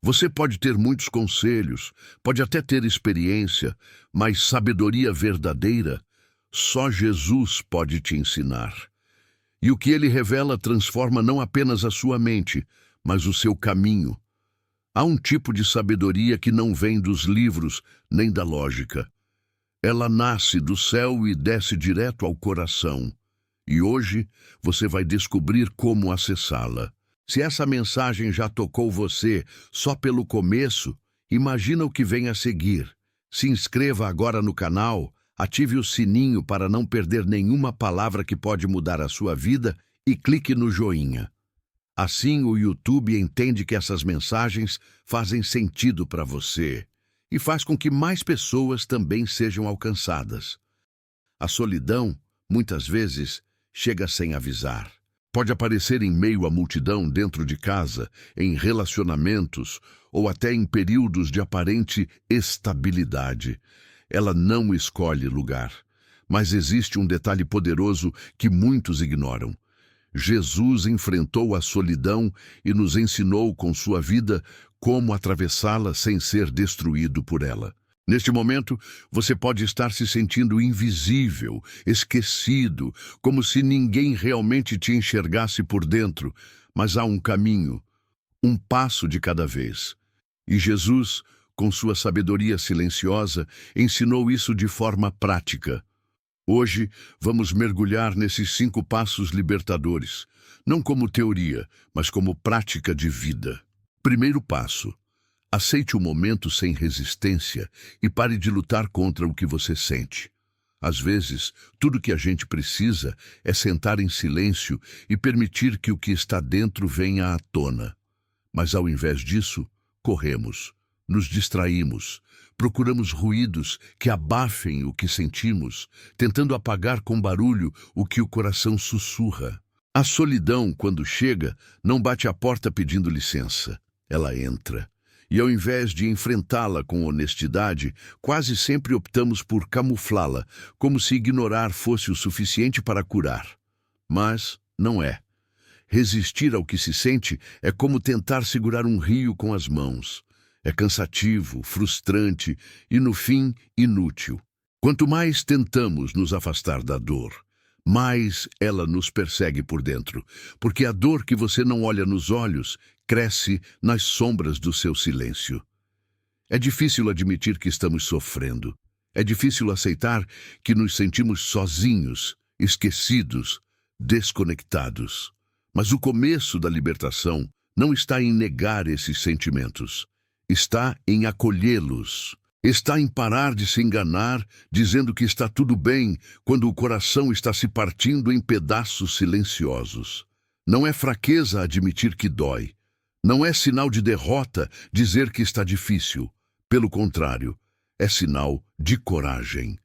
Você pode ter muitos conselhos, pode até ter experiência, mas sabedoria verdadeira, só Jesus pode te ensinar. E o que ele revela transforma não apenas a sua mente, mas o seu caminho. Há um tipo de sabedoria que não vem dos livros nem da lógica. Ela nasce do céu e desce direto ao coração. E hoje você vai descobrir como acessá-la. Se essa mensagem já tocou você só pelo começo, imagina o que vem a seguir. Se inscreva agora no canal, ative o sininho para não perder nenhuma palavra que pode mudar a sua vida e clique no joinha. Assim o YouTube entende que essas mensagens fazem sentido para você e faz com que mais pessoas também sejam alcançadas. A solidão, muitas vezes, chega sem avisar. Pode aparecer em meio à multidão dentro de casa, em relacionamentos ou até em períodos de aparente estabilidade. Ela não escolhe lugar. Mas existe um detalhe poderoso que muitos ignoram. Jesus enfrentou a solidão e nos ensinou com sua vida como atravessá-la sem ser destruído por ela. Neste momento, você pode estar se sentindo invisível, esquecido, como se ninguém realmente te enxergasse por dentro, mas há um caminho, um passo de cada vez. E Jesus, com sua sabedoria silenciosa, ensinou isso de forma prática. Hoje, vamos mergulhar nesses 5 passos libertadores, não como teoria, mas como prática de vida. Primeiro passo. Aceite o momento sem resistência e pare de lutar contra o que você sente. Às vezes, tudo que a gente precisa é sentar em silêncio e permitir que o que está dentro venha à tona. Mas ao invés disso, corremos, nos distraímos, procuramos ruídos que abafem o que sentimos, tentando apagar com barulho o que o coração sussurra. A solidão, quando chega, não bate à porta pedindo licença. Ela entra. E ao invés de enfrentá-la com honestidade, quase sempre optamos por camuflá-la, como se ignorar fosse o suficiente para curar. Mas não é. Resistir ao que se sente é como tentar segurar um rio com as mãos. É cansativo, frustrante e, no fim, inútil. Quanto mais tentamos nos afastar da dor, mais ela nos persegue por dentro, porque a dor que você não olha nos olhos cresce nas sombras do seu silêncio. É difícil admitir que estamos sofrendo. É difícil aceitar que nos sentimos sozinhos, esquecidos, desconectados. Mas o começo da libertação não está em negar esses sentimentos. Está em acolhê-los. Está em parar de se enganar, dizendo que está tudo bem, quando o coração está se partindo em pedaços silenciosos. Não é fraqueza admitir que dói. Não é sinal de derrota dizer que está difícil. Pelo contrário, é sinal de coragem.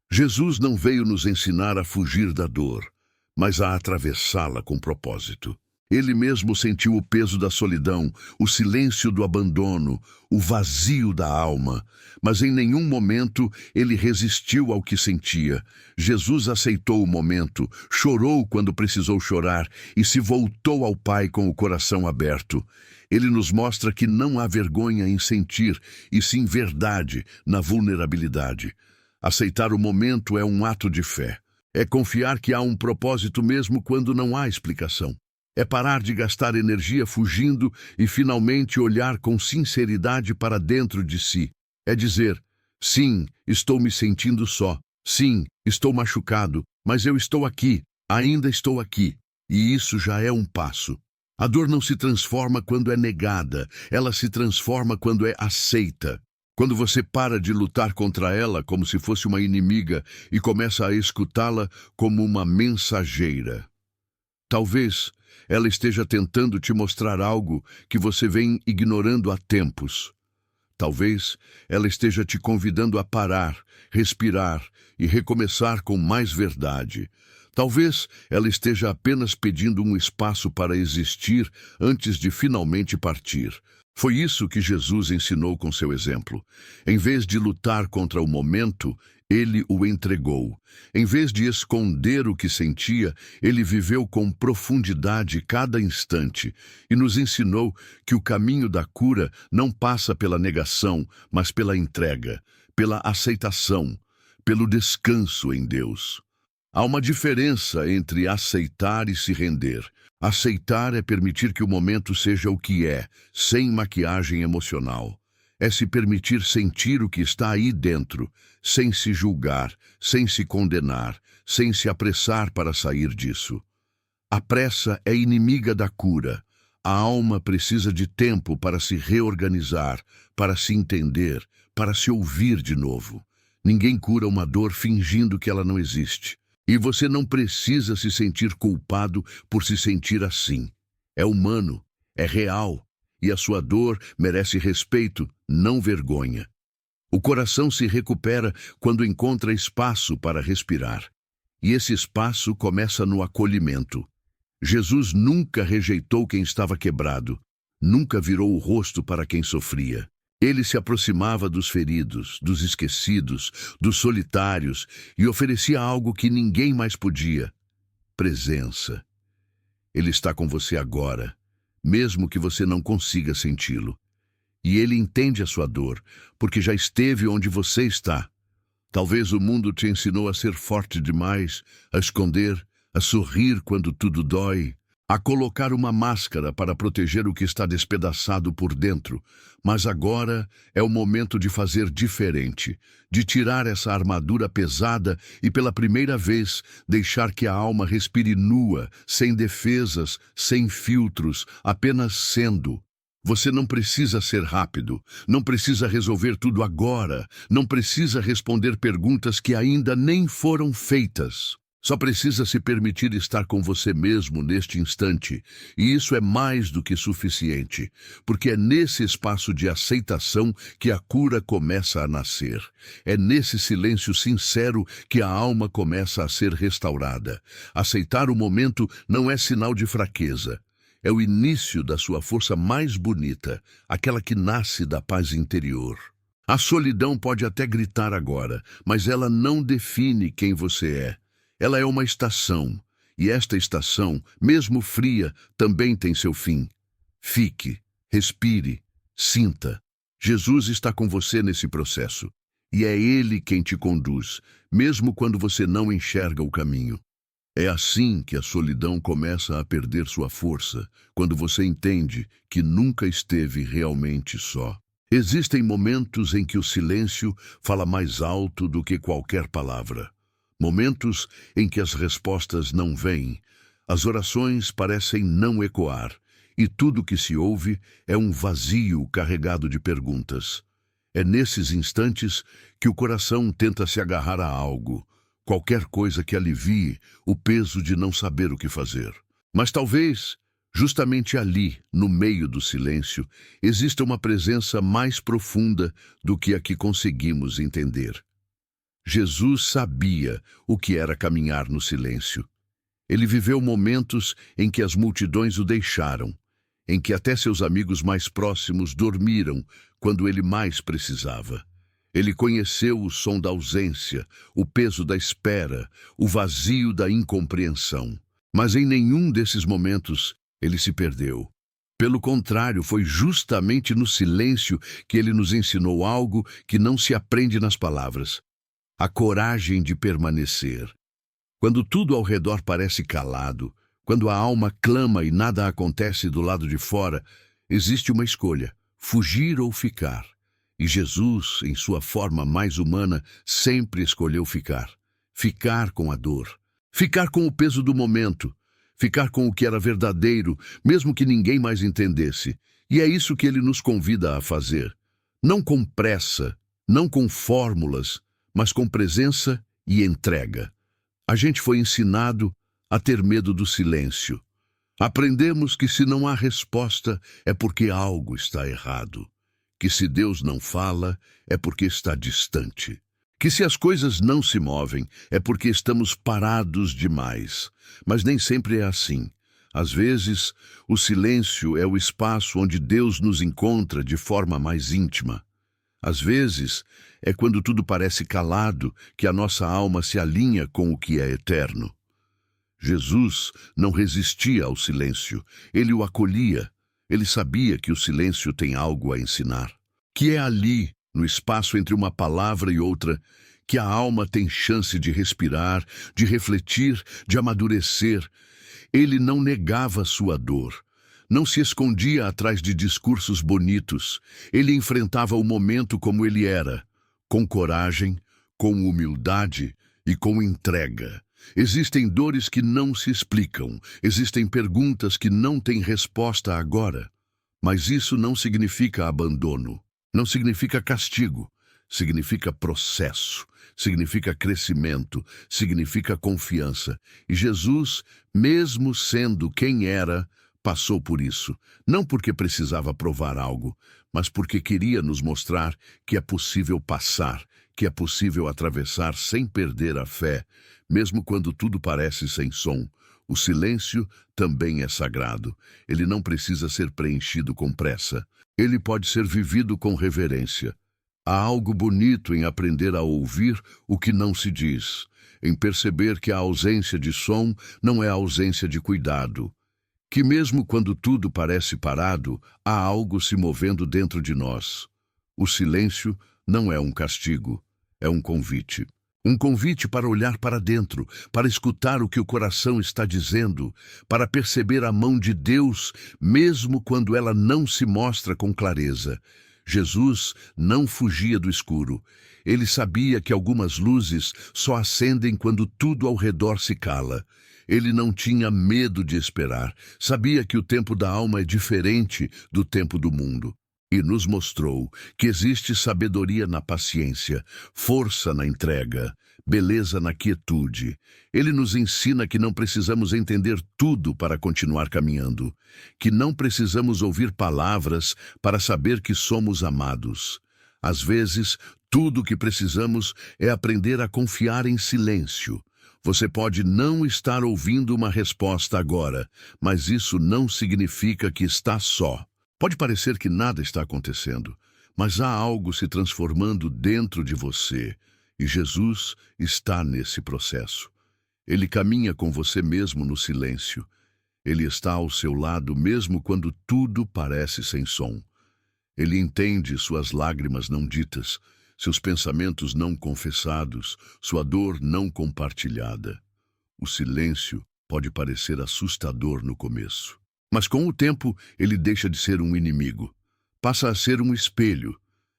Jesus não veio nos ensinar a fugir da dor, mas a atravessá-la com propósito. Ele mesmo sentiu o peso da solidão, o silêncio do abandono, o vazio da alma, mas em nenhum momento ele resistiu ao que sentia. Jesus aceitou o momento, chorou quando precisou chorar e se voltou ao Pai com o coração aberto. Ele nos mostra que não há vergonha em sentir, e sim verdade na vulnerabilidade. Aceitar o momento é um ato de fé. É confiar que há um propósito mesmo quando não há explicação. É parar de gastar energia fugindo e finalmente olhar com sinceridade para dentro de si. É dizer, sim, estou me sentindo só. Sim, estou machucado, mas eu estou aqui, ainda estou aqui. E isso já é um passo. A dor não se transforma quando é negada, ela se transforma quando é aceita. Quando você para de lutar contra ela como se fosse uma inimiga e começa a escutá-la como uma mensageira. Talvez ela esteja tentando te mostrar algo que você vem ignorando há tempos. Talvez ela esteja te convidando a parar, respirar e recomeçar com mais verdade. Talvez ela esteja apenas pedindo um espaço para existir antes de finalmente partir. Foi isso que Jesus ensinou com seu exemplo. Em vez de lutar contra o momento, ele o entregou. Em vez de esconder o que sentia, ele viveu com profundidade cada instante e nos ensinou que o caminho da cura não passa pela negação, mas pela entrega, pela aceitação, pelo descanso em Deus. Há uma diferença entre aceitar e se render. Aceitar é permitir que o momento seja o que é, sem maquiagem emocional. É se permitir sentir o que está aí dentro, sem se julgar, sem se condenar, sem se apressar para sair disso. A pressa é inimiga da cura. A alma precisa de tempo para se reorganizar, para se entender, para se ouvir de novo. Ninguém cura uma dor fingindo que ela não existe. E você não precisa se sentir culpado por se sentir assim. É humano, é real, e a sua dor merece respeito, não vergonha. O coração se recupera quando encontra espaço para respirar. E esse espaço começa no acolhimento. Jesus nunca rejeitou quem estava quebrado, nunca virou o rosto para quem sofria. Ele se aproximava dos feridos, dos esquecidos, dos solitários e oferecia algo que ninguém mais podia: presença. Ele está com você agora, mesmo que você não consiga senti-lo. E ele entende a sua dor, porque já esteve onde você está. Talvez o mundo te ensinou a ser forte demais, a esconder, a sorrir quando tudo dói, a colocar uma máscara para proteger o que está despedaçado por dentro. Mas agora é o momento de fazer diferente, de tirar essa armadura pesada e, pela primeira vez, deixar que a alma respire nua, sem defesas, sem filtros, apenas sendo. Você não precisa ser rápido, não precisa resolver tudo agora, não precisa responder perguntas que ainda nem foram feitas. Só precisa se permitir estar com você mesmo neste instante, e isso é mais do que suficiente, porque é nesse espaço de aceitação que a cura começa a nascer. É nesse silêncio sincero que a alma começa a ser restaurada. Aceitar o momento não é sinal de fraqueza. É o início da sua força mais bonita, aquela que nasce da paz interior. A solidão pode até gritar agora, mas ela não define quem você é. Ela é uma estação, e esta estação, mesmo fria, também tem seu fim. Fique, respire, sinta. Jesus está com você nesse processo, e é Ele quem te conduz, mesmo quando você não enxerga o caminho. É assim que a solidão começa a perder sua força, quando você entende que nunca esteve realmente só. Existem momentos em que o silêncio fala mais alto do que qualquer palavra. Momentos em que as respostas não vêm, as orações parecem não ecoar, e tudo que se ouve é um vazio carregado de perguntas. É nesses instantes que o coração tenta se agarrar a algo, qualquer coisa que alivie o peso de não saber o que fazer. Mas talvez, justamente ali, no meio do silêncio, exista uma presença mais profunda do que a que conseguimos entender. Jesus sabia o que era caminhar no silêncio. Ele viveu momentos em que as multidões o deixaram, em que até seus amigos mais próximos dormiram quando ele mais precisava. Ele conheceu o som da ausência, o peso da espera, o vazio da incompreensão. Mas em nenhum desses momentos ele se perdeu. Pelo contrário, foi justamente no silêncio que ele nos ensinou algo que não se aprende nas palavras: a coragem de permanecer. Quando tudo ao redor parece calado, quando a alma clama e nada acontece do lado de fora, existe uma escolha: fugir ou ficar. E Jesus, em sua forma mais humana, sempre escolheu ficar. Ficar com a dor. Ficar com o peso do momento. Ficar com o que era verdadeiro, mesmo que ninguém mais entendesse. E é isso que ele nos convida a fazer. Não com pressa, não com fórmulas, mas com presença e entrega. A gente foi ensinado a ter medo do silêncio. Aprendemos que se não há resposta é porque algo está errado. Que se Deus não fala é porque está distante. Que se as coisas não se movem é porque estamos parados demais. Mas nem sempre é assim. Às vezes, o silêncio é o espaço onde Deus nos encontra de forma mais íntima. Às vezes, é quando tudo parece calado que a nossa alma se alinha com o que é eterno. Jesus não resistia ao silêncio, ele o acolhia. Ele sabia que o silêncio tem algo a ensinar. Que é ali, no espaço entre uma palavra e outra, que a alma tem chance de respirar, de refletir, de amadurecer. Ele não negava sua dor. Não se escondia atrás de discursos bonitos. Ele enfrentava o momento como ele era, com coragem, com humildade e com entrega. Existem dores que não se explicam, existem perguntas que não têm resposta agora. Mas isso não significa abandono, não significa castigo, significa processo, significa crescimento, significa confiança. E Jesus, mesmo sendo quem era, passou por isso, não porque precisava provar algo, mas porque queria nos mostrar que é possível passar, que é possível atravessar sem perder a fé, mesmo quando tudo parece sem som. O silêncio também é sagrado. Ele não precisa ser preenchido com pressa. Ele pode ser vivido com reverência. Há algo bonito em aprender a ouvir o que não se diz, em perceber que a ausência de som não é ausência de cuidado, que mesmo quando tudo parece parado, há algo se movendo dentro de nós. O silêncio não é um castigo, é um convite. Um convite para olhar para dentro, para escutar o que o coração está dizendo, para perceber a mão de Deus, mesmo quando ela não se mostra com clareza. Jesus não fugia do escuro. Ele sabia que algumas luzes só acendem quando tudo ao redor se cala. Ele não tinha medo de esperar. Sabia que o tempo da alma é diferente do tempo do mundo. E nos mostrou que existe sabedoria na paciência, força na entrega, beleza na quietude. Ele nos ensina que não precisamos entender tudo para continuar caminhando, que não precisamos ouvir palavras para saber que somos amados. Às vezes, tudo o que precisamos é aprender a confiar em silêncio. Você pode não estar ouvindo uma resposta agora, mas isso não significa que está só. Pode parecer que nada está acontecendo, mas há algo se transformando dentro de você, e Jesus está nesse processo. Ele caminha com você mesmo no silêncio. Ele está ao seu lado mesmo quando tudo parece sem som. Ele entende suas lágrimas não ditas, seus pensamentos não confessados, sua dor não compartilhada. O silêncio pode parecer assustador no começo. Mas com o tempo, ele deixa de ser um inimigo. Passa a ser um espelho.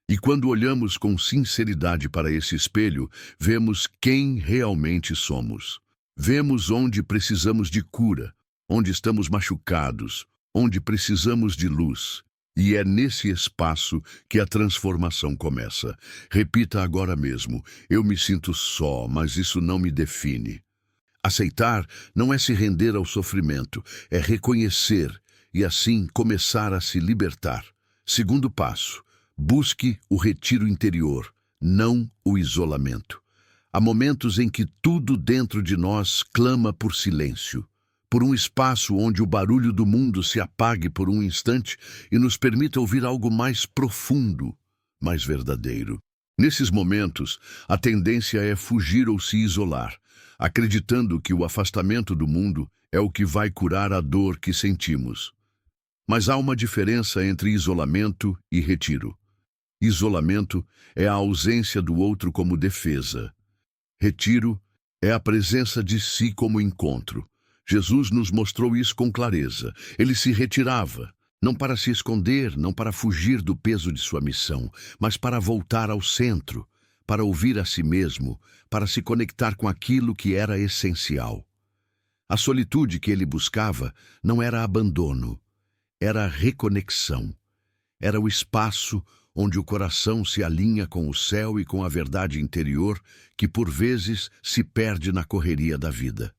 E quando olhamos com sinceridade para esse espelho, vemos quem realmente somos. Vemos onde precisamos de cura, onde estamos machucados, onde precisamos de luz. E é nesse espaço que a transformação começa. Repita agora mesmo: eu me sinto só, mas isso não me define. Aceitar não é se render ao sofrimento, é reconhecer e assim começar a se libertar. Segundo passo, busque o retiro interior, não o isolamento. Há momentos em que tudo dentro de nós clama por silêncio, por um espaço onde o barulho do mundo se apague por um instante e nos permita ouvir algo mais profundo, mais verdadeiro. Nesses momentos, a tendência é fugir ou se isolar, acreditando que o afastamento do mundo é o que vai curar a dor que sentimos. Mas há uma diferença entre isolamento e retiro. Isolamento é a ausência do outro como defesa. Retiro é a presença de si como encontro. Jesus nos mostrou isso com clareza. Ele se retirava, não para se esconder, não para fugir do peso de sua missão, mas para voltar ao centro, para ouvir a si mesmo, para se conectar com aquilo que era essencial. A solitude que ele buscava não era abandono, era reconexão. Era o espaço onde o coração se alinha com o céu e com a verdade interior que, por vezes, se perde na correria da vida.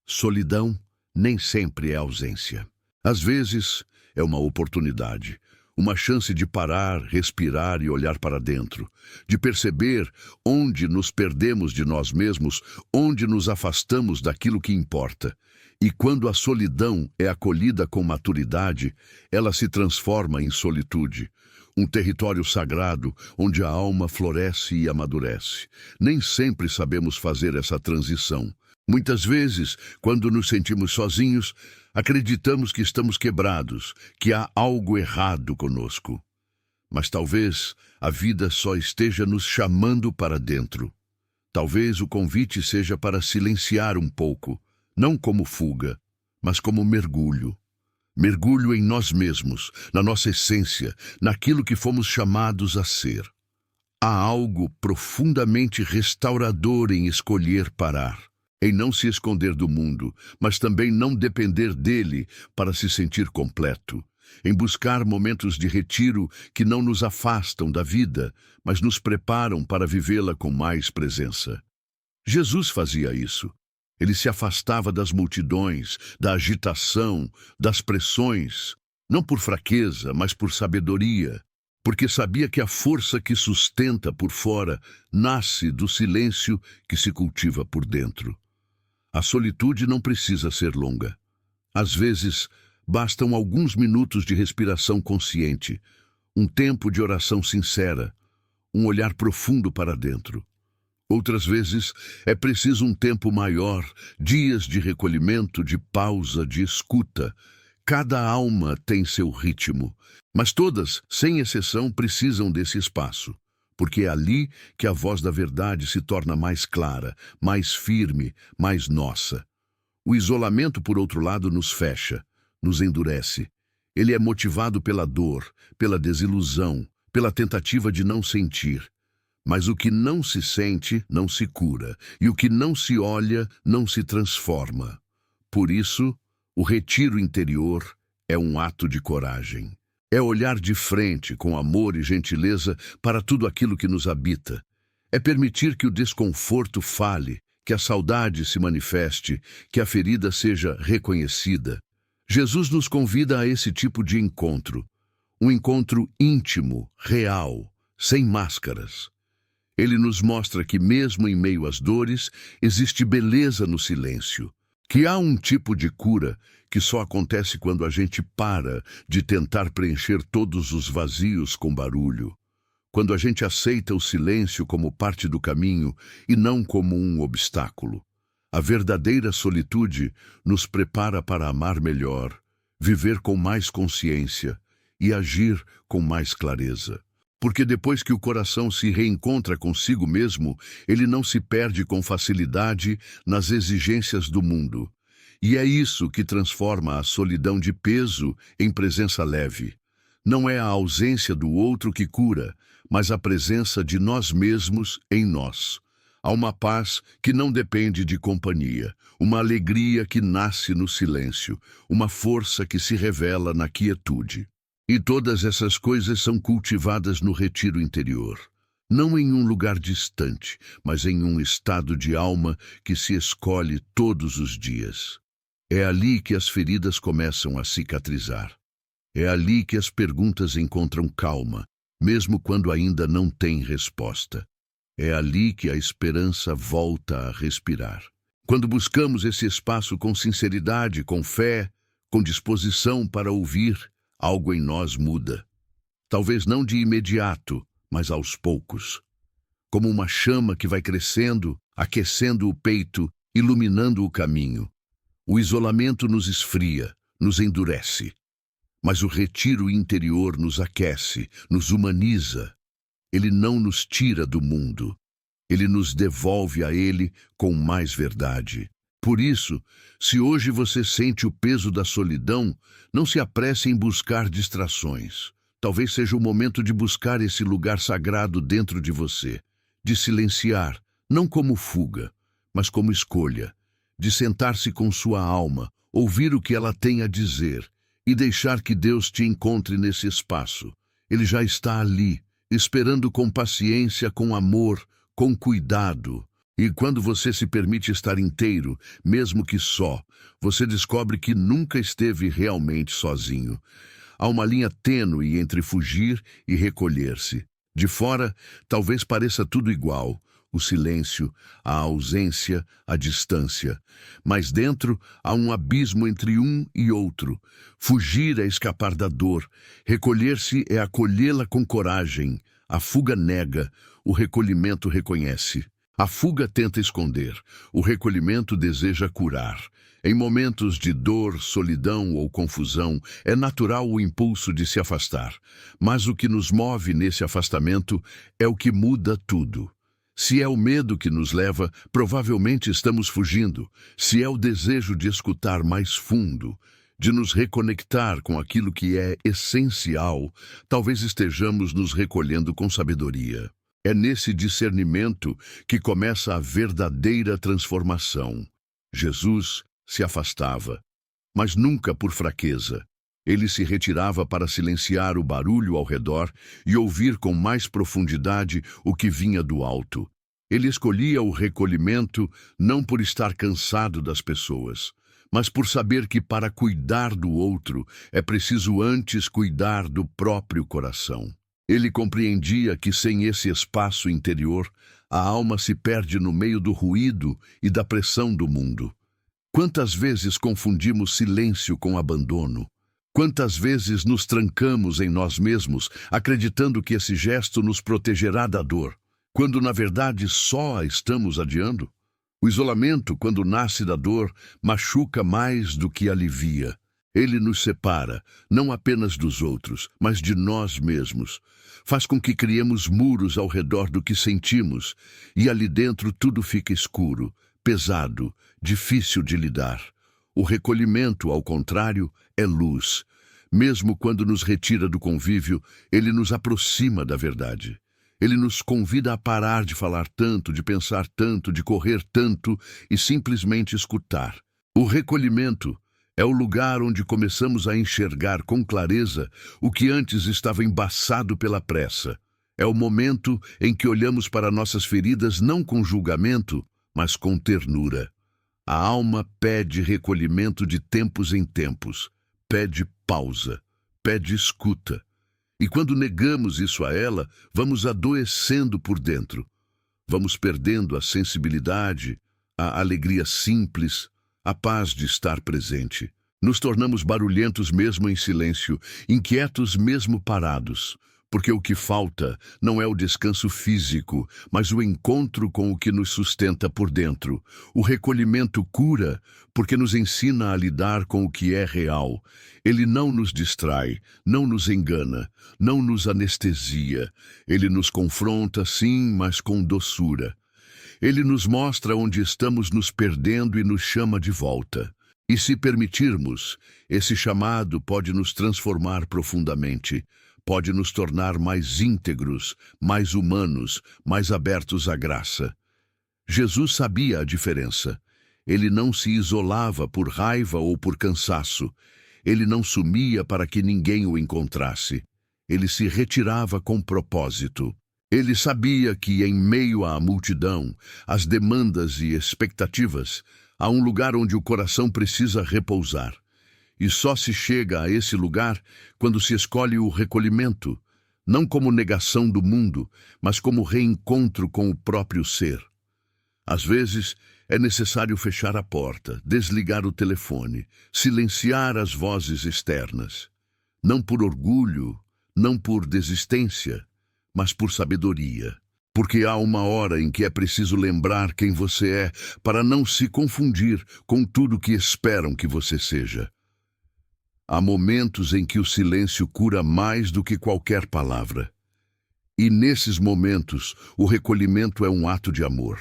Solidão nem sempre é ausência. Às vezes, é uma oportunidade, uma chance de parar, respirar e olhar para dentro, de perceber onde nos perdemos de nós mesmos, onde nos afastamos daquilo que importa. E quando a solidão é acolhida com maturidade, ela se transforma em solitude, um território sagrado onde a alma floresce e amadurece. Nem sempre sabemos fazer essa transição. Muitas vezes, quando nos sentimos sozinhos, acreditamos que estamos quebrados, que há algo errado conosco. Mas talvez a vida só esteja nos chamando para dentro. Talvez o convite seja para silenciar um pouco, não como fuga, mas como mergulho. Mergulho em nós mesmos, na nossa essência, naquilo que fomos chamados a ser. Há algo profundamente restaurador em escolher parar, em não se esconder do mundo, mas também não depender dele para se sentir completo, em buscar momentos de retiro que não nos afastam da vida, mas nos preparam para vivê-la com mais presença. Jesus fazia isso. Ele se afastava das multidões, da agitação, das pressões, não por fraqueza, mas por sabedoria, porque sabia que a força que sustenta por fora nasce do silêncio que se cultiva por dentro. A solitude não precisa ser longa. Às vezes, bastam alguns minutos de respiração consciente, um tempo de oração sincera, um olhar profundo para dentro. Outras vezes, é preciso um tempo maior, dias de recolhimento, de pausa, de escuta. Cada alma tem seu ritmo, mas todas, sem exceção, precisam desse espaço, porque é ali que a voz da verdade se torna mais clara, mais firme, mais nossa. O isolamento, por outro lado, nos fecha, nos endurece. Ele é motivado pela dor, pela desilusão, pela tentativa de não sentir. Mas o que não se sente, não se cura, e o que não se olha, não se transforma. Por isso, o retiro interior é um ato de coragem. É olhar de frente, com amor e gentileza, para tudo aquilo que nos habita. É permitir que o desconforto fale, que a saudade se manifeste, que a ferida seja reconhecida. Jesus nos convida a esse tipo de encontro. Um encontro íntimo, real, sem máscaras. Ele nos mostra que, mesmo em meio às dores, existe beleza no silêncio, que há um tipo de cura que só acontece quando a gente para de tentar preencher todos os vazios com barulho, quando a gente aceita o silêncio como parte do caminho e não como um obstáculo. A verdadeira solitude nos prepara para amar melhor, viver com mais consciência e agir com mais clareza. Porque depois que o coração se reencontra consigo mesmo, ele não se perde com facilidade nas exigências do mundo. E é isso que transforma a solidão de peso em presença leve. Não é a ausência do outro que cura, mas a presença de nós mesmos em nós. Há uma paz que não depende de companhia, uma alegria que nasce no silêncio, uma força que se revela na quietude. E todas essas coisas são cultivadas no retiro interior, não em um lugar distante, mas em um estado de alma que se escolhe todos os dias. É ali que as feridas começam a cicatrizar. É ali que as perguntas encontram calma, mesmo quando ainda não têm resposta. É ali que a esperança volta a respirar. Quando buscamos esse espaço com sinceridade, com fé, com disposição para ouvir, algo em nós muda. Talvez não de imediato, mas aos poucos. Como uma chama que vai crescendo, aquecendo o peito, iluminando o caminho. O isolamento nos esfria, nos endurece. Mas o retiro interior nos aquece, nos humaniza. Ele não nos tira do mundo. Ele nos devolve a ele com mais verdade. Por isso, se hoje você sente o peso da solidão, não se apresse em buscar distrações. Talvez seja o momento de buscar esse lugar sagrado dentro de você, de silenciar, não como fuga, mas como escolha, de sentar-se com sua alma, ouvir o que ela tem a dizer e deixar que Deus te encontre nesse espaço. Ele já está ali, esperando com paciência, com amor, com cuidado. E quando você se permite estar inteiro, mesmo que só, você descobre que nunca esteve realmente sozinho. Há uma linha tênue entre fugir e recolher-se. De fora, talvez pareça tudo igual. o silêncio, a ausência, a distância. Mas dentro há um abismo entre um e outro. Fugir é escapar da dor, recolher-se é acolhê-la com coragem. A fuga nega, o recolhimento reconhece. A fuga tenta esconder, o recolhimento deseja curar. Em momentos de dor, solidão ou confusão, é natural o impulso de se afastar. Mas o que nos move nesse afastamento é o que muda tudo. Se é o medo que nos leva, provavelmente estamos fugindo. Se é o desejo de escutar mais fundo, de nos reconectar com aquilo que é essencial, talvez estejamos nos recolhendo com sabedoria. É nesse discernimento que começa a verdadeira transformação. Jesus se afastava, mas nunca por fraqueza. Ele se retirava para silenciar o barulho ao redor e ouvir com mais profundidade o que vinha do alto. Ele escolhia o recolhimento não por estar cansado das pessoas, mas por saber que para cuidar do outro é preciso antes cuidar do próprio coração. Ele compreendia que sem esse espaço interior, a alma se perde no meio do ruído e da pressão do mundo. Quantas vezes confundimos silêncio com abandono? Quantas vezes nos trancamos em nós mesmos, acreditando que esse gesto nos protegerá da dor, quando na verdade só a estamos adiando? O isolamento, quando nasce da dor, machuca mais do que alivia. Ele nos separa, não apenas dos outros, mas de nós mesmos. Faz com que criemos muros ao redor do que sentimos, e ali dentro tudo fica escuro, pesado, difícil de lidar. O recolhimento, ao contrário, é luz. Mesmo quando nos retira do convívio, ele nos aproxima da verdade. Ele nos convida a parar de falar tanto, de pensar tanto, de correr tanto e simplesmente escutar. O recolhimento é o lugar onde começamos a enxergar com clareza o que antes estava embaçado pela pressa. É o momento em que olhamos para nossas feridas não com julgamento, mas com ternura. A alma pede recolhimento de tempos em tempos, pede pausa, pede escuta. E quando negamos isso a ela, vamos adoecendo por dentro. Vamos perdendo a sensibilidade, a alegria simples, a paz de estar presente. Nos tornamos barulhentos mesmo em silêncio, inquietos mesmo parados, porque o que falta não é o descanso físico, mas o encontro com o que nos sustenta por dentro. O recolhimento cura, porque nos ensina a lidar com o que é real. Ele não nos distrai, não nos engana, não nos anestesia. Ele nos confronta, sim, mas com doçura. Ele nos mostra onde estamos nos perdendo e nos chama de volta. E se permitirmos, esse chamado pode nos transformar profundamente. Pode nos tornar mais íntegros, mais humanos, mais abertos à graça. Jesus sabia a diferença. Ele não se isolava por raiva ou por cansaço. Ele não sumia para que ninguém o encontrasse. Ele se retirava com propósito. Ele sabia que, em meio à multidão, às demandas e expectativas, há um lugar onde o coração precisa repousar. E só se chega a esse lugar quando se escolhe o recolhimento, não como negação do mundo, mas como reencontro com o próprio ser. Às vezes, é necessário fechar a porta, desligar o telefone, silenciar as vozes externas. Não por orgulho, não por desistência, mas por sabedoria. Porque há uma hora em que é preciso lembrar quem você é para não se confundir com tudo que esperam que você seja. Há momentos em que o silêncio cura mais do que qualquer palavra. E nesses momentos, o recolhimento é um ato de amor.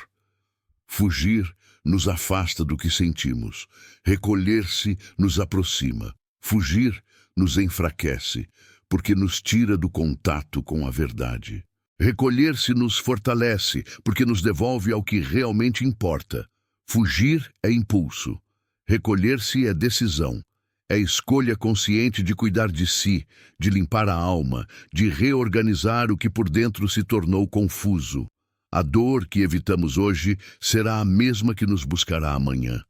Fugir nos afasta do que sentimos. Recolher-se nos aproxima. Fugir nos enfraquece, porque nos tira do contato com a verdade. Recolher-se nos fortalece, porque nos devolve ao que realmente importa. Fugir é impulso. Recolher-se é decisão. É escolha consciente de cuidar de si, de limpar a alma, de reorganizar o que por dentro se tornou confuso. A dor que evitamos hoje será a mesma que nos buscará amanhã.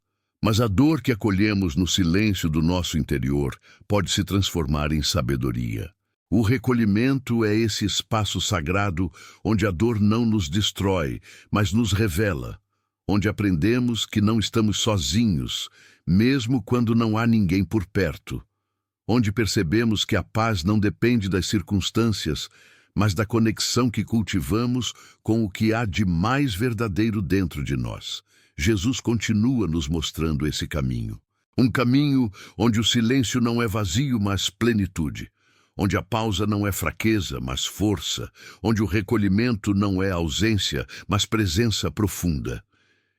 Mas a dor que acolhemos no silêncio do nosso interior pode se transformar em sabedoria. O recolhimento é esse espaço sagrado onde a dor não nos destrói, mas nos revela, onde aprendemos que não estamos sozinhos, mesmo quando não há ninguém por perto, onde percebemos que a paz não depende das circunstâncias, mas da conexão que cultivamos com o que há de mais verdadeiro dentro de nós. Jesus continua nos mostrando esse caminho. Um caminho onde o silêncio não é vazio, mas plenitude. Onde a pausa não é fraqueza, mas força. Onde o recolhimento não é ausência, mas presença profunda.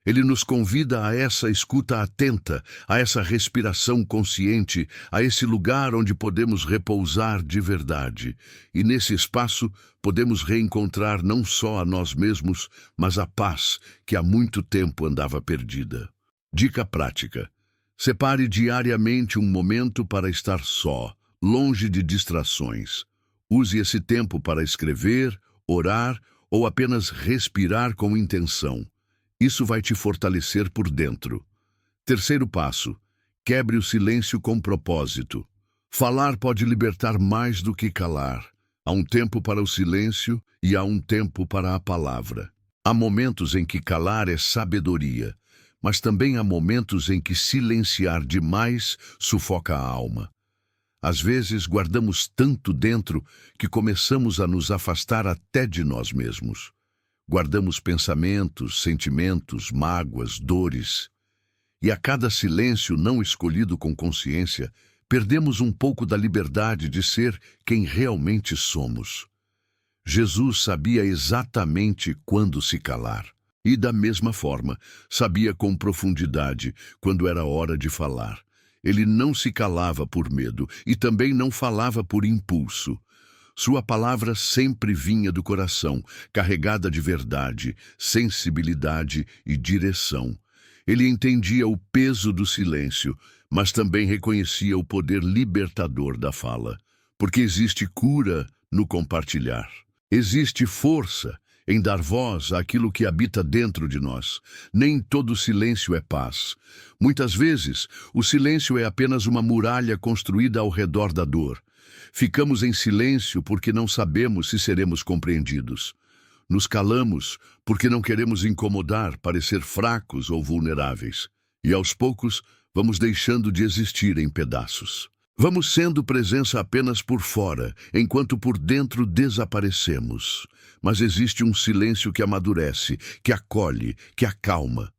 Ele nos convida a essa escuta atenta, a essa respiração consciente, a esse lugar onde podemos repousar de verdade. E nesse espaço podemos reencontrar não só a nós mesmos, mas a paz que há muito tempo andava perdida. Dica prática: separe diariamente um momento para estar só, longe de distrações. Use esse tempo para escrever, orar ou apenas respirar com intenção. Isso vai te fortalecer por dentro. Terceiro passo: quebre o silêncio com propósito. Falar pode libertar mais do que calar. Há um tempo para o silêncio e há um tempo para a palavra. Há momentos em que calar é sabedoria, mas também há momentos em que silenciar demais sufoca a alma. Às vezes guardamos tanto dentro que começamos a nos afastar até de nós mesmos. Guardamos pensamentos, sentimentos, mágoas, dores. E a cada silêncio não escolhido com consciência, perdemos um pouco da liberdade de ser quem realmente somos. Jesus sabia exatamente quando se calar. E, da mesma forma, sabia com profundidade quando era hora de falar. Ele não se calava por medo e também não falava por impulso. Sua palavra sempre vinha do coração, carregada de verdade, sensibilidade e direção. Ele entendia o peso do silêncio, mas também reconhecia o poder libertador da fala, porque existe cura no compartilhar. Existe força em dar voz àquilo que habita dentro de nós. Nem todo silêncio é paz. Muitas vezes, o silêncio é apenas uma muralha construída ao redor da dor. Ficamos em silêncio porque não sabemos se seremos compreendidos. Nos calamos porque não queremos incomodar, parecer fracos ou vulneráveis. E aos poucos, vamos deixando de existir em pedaços. Vamos sendo presença apenas por fora, enquanto por dentro desaparecemos. Mas existe um silêncio que amadurece, que acolhe, que acalma.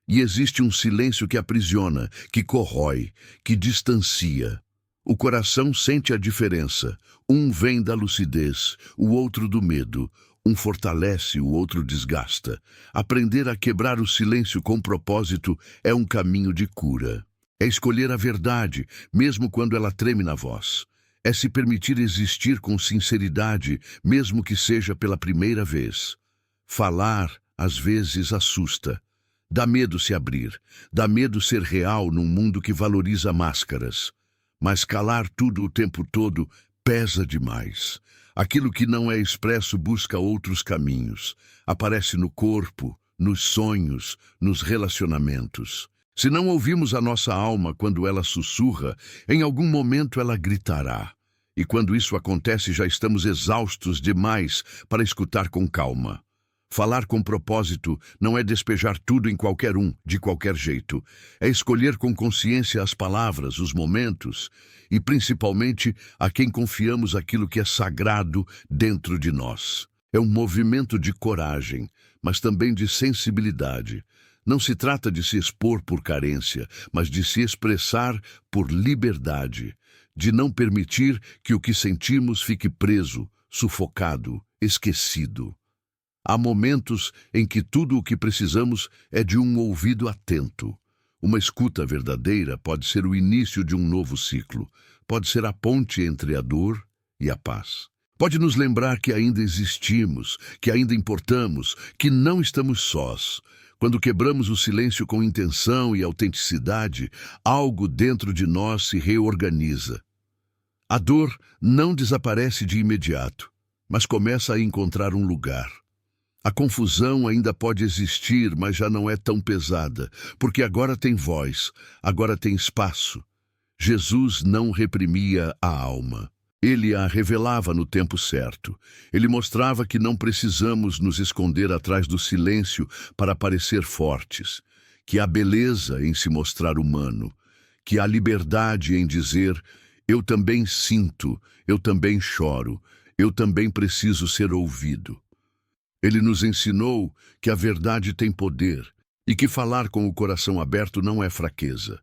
E existe um silêncio que aprisiona, que corrói, que distancia. O coração sente a diferença. Um vem da lucidez, o outro do medo. Um fortalece, o outro desgasta. Aprender a quebrar o silêncio com propósito é um caminho de cura. É escolher a verdade, mesmo quando ela treme na voz. É se permitir existir com sinceridade, mesmo que seja pela primeira vez. Falar, às vezes, assusta. Dá medo se abrir. Dá medo ser real num mundo que valoriza máscaras. Mas calar tudo o tempo todo pesa demais. Aquilo que não é expresso busca outros caminhos. Aparece no corpo, nos sonhos, nos relacionamentos. Se não ouvimos a nossa alma quando ela sussurra, em algum momento ela gritará. E quando isso acontece, já estamos exaustos demais para escutar com calma. Falar com propósito não é despejar tudo em qualquer um, de qualquer jeito. É escolher com consciência as palavras, os momentos e, principalmente, a quem confiamos aquilo que é sagrado dentro de nós. É um movimento de coragem, mas também de sensibilidade. Não se trata de se expor por carência, mas de se expressar por liberdade, de não permitir que o que sentimos fique preso, sufocado, esquecido. Há momentos em que tudo o que precisamos é de um ouvido atento. Uma escuta verdadeira pode ser o início de um novo ciclo, pode ser a ponte entre a dor e a paz. Pode nos lembrar que ainda existimos, que ainda importamos, que não estamos sós. Quando quebramos o silêncio com intenção e autenticidade, algo dentro de nós se reorganiza. A dor não desaparece de imediato, mas começa a encontrar um lugar. A confusão ainda pode existir, mas já não é tão pesada, porque agora tem voz, agora tem espaço. Jesus não reprimia a alma. Ele a revelava no tempo certo. Ele mostrava que não precisamos nos esconder atrás do silêncio para parecer fortes, que há beleza em se mostrar humano, que há liberdade em dizer: eu também sinto, eu também choro, eu também preciso ser ouvido. Ele nos ensinou que a verdade tem poder e que falar com o coração aberto não é fraqueza,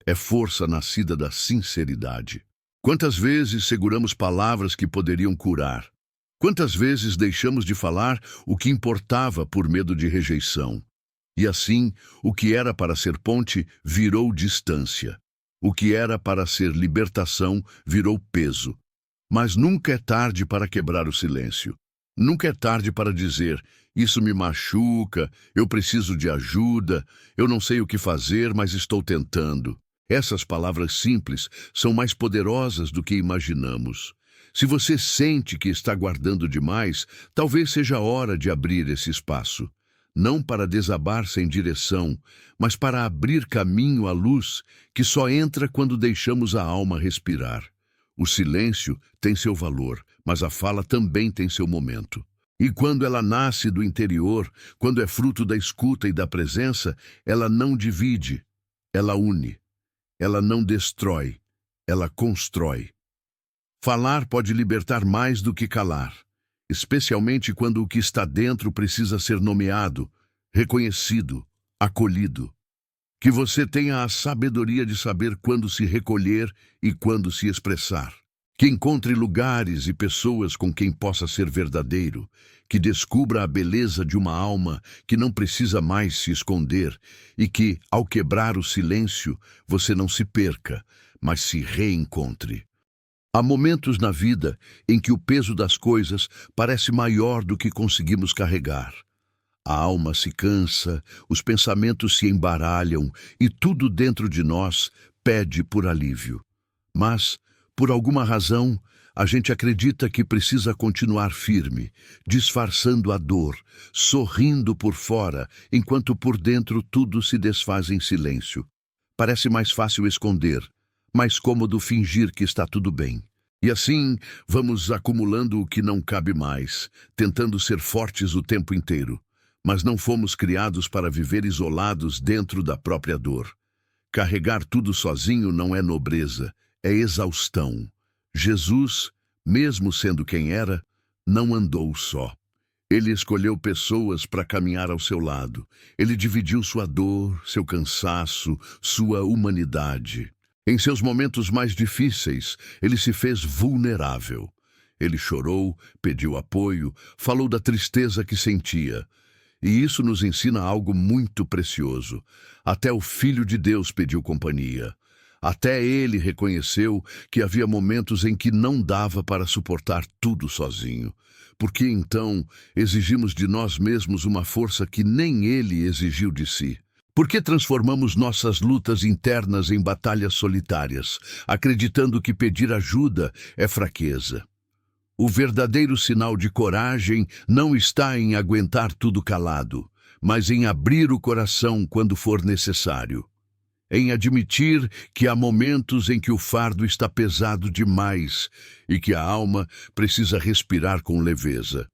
é força nascida da sinceridade. Quantas vezes seguramos palavras que poderiam curar? Quantas vezes deixamos de falar o que importava por medo de rejeição? E assim, o que era para ser ponte virou distância. O que era para ser libertação virou peso. Mas nunca é tarde para quebrar o silêncio. Nunca é tarde para dizer: isso me machuca, eu preciso de ajuda, eu não sei o que fazer, mas estou tentando. Essas palavras simples são mais poderosas do que imaginamos. Se você sente que está guardando demais, talvez seja a hora de abrir esse espaço. Não para desabar sem direção, mas para abrir caminho à luz que só entra quando deixamos a alma respirar. O silêncio tem seu valor, mas a fala também tem seu momento. E quando ela nasce do interior, quando é fruto da escuta e da presença, ela não divide, ela une. Ela não destrói, ela constrói. Falar pode libertar mais do que calar, especialmente quando o que está dentro precisa ser nomeado, reconhecido, acolhido. Que você tenha a sabedoria de saber quando se recolher e quando se expressar. Que encontre lugares e pessoas com quem possa ser verdadeiro, que descubra a beleza de uma alma que não precisa mais se esconder e que, ao quebrar o silêncio, você não se perca, mas se reencontre. Há momentos na vida em que o peso das coisas parece maior do que conseguimos carregar. A alma se cansa, os pensamentos se embaralham e tudo dentro de nós pede por alívio. Mas, por alguma razão, a gente acredita que precisa continuar firme, disfarçando a dor, sorrindo por fora, enquanto por dentro tudo se desfaz em silêncio. Parece mais fácil esconder, mais cômodo fingir que está tudo bem. E assim, vamos acumulando o que não cabe mais, tentando ser fortes o tempo inteiro. Mas não fomos criados para viver isolados dentro da própria dor. Carregar tudo sozinho não é nobreza, é exaustão. Jesus, mesmo sendo quem era, não andou só. Ele escolheu pessoas para caminhar ao seu lado. Ele dividiu sua dor, seu cansaço, sua humanidade. Em seus momentos mais difíceis, ele se fez vulnerável. Ele chorou, pediu apoio, falou da tristeza que sentia. E isso nos ensina algo muito precioso. Até o Filho de Deus pediu companhia. Até ele reconheceu que havia momentos em que não dava para suportar tudo sozinho. Porque então exigimos de nós mesmos uma força que nem ele exigiu de si. Por que transformamos nossas lutas internas em batalhas solitárias, acreditando que pedir ajuda é fraqueza? O verdadeiro sinal de coragem não está em aguentar tudo calado, mas em abrir o coração quando for necessário. Em admitir que há momentos em que o fardo está pesado demais e que a alma precisa respirar com leveza.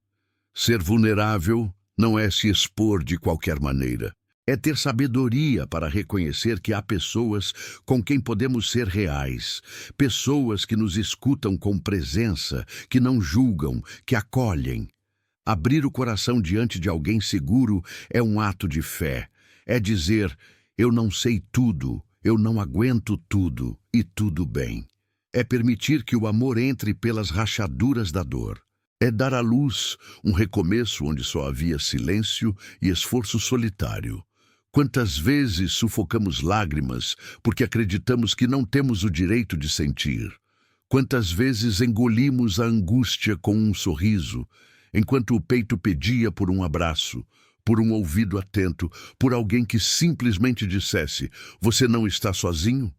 Ser vulnerável não é se expor de qualquer maneira. É ter sabedoria para reconhecer que há pessoas com quem podemos ser reais, pessoas que nos escutam com presença, que não julgam, que acolhem. Abrir o coração diante de alguém seguro é um ato de fé. É dizer: eu não sei tudo, eu não aguento tudo, e tudo bem. É permitir que o amor entre pelas rachaduras da dor. É dar à luz um recomeço onde só havia silêncio e esforço solitário. Quantas vezes sufocamos lágrimas porque acreditamos que não temos o direito de sentir? Quantas vezes engolimos a angústia com um sorriso, enquanto o peito pedia por um abraço, por um ouvido atento, por alguém que simplesmente dissesse: você não está sozinho?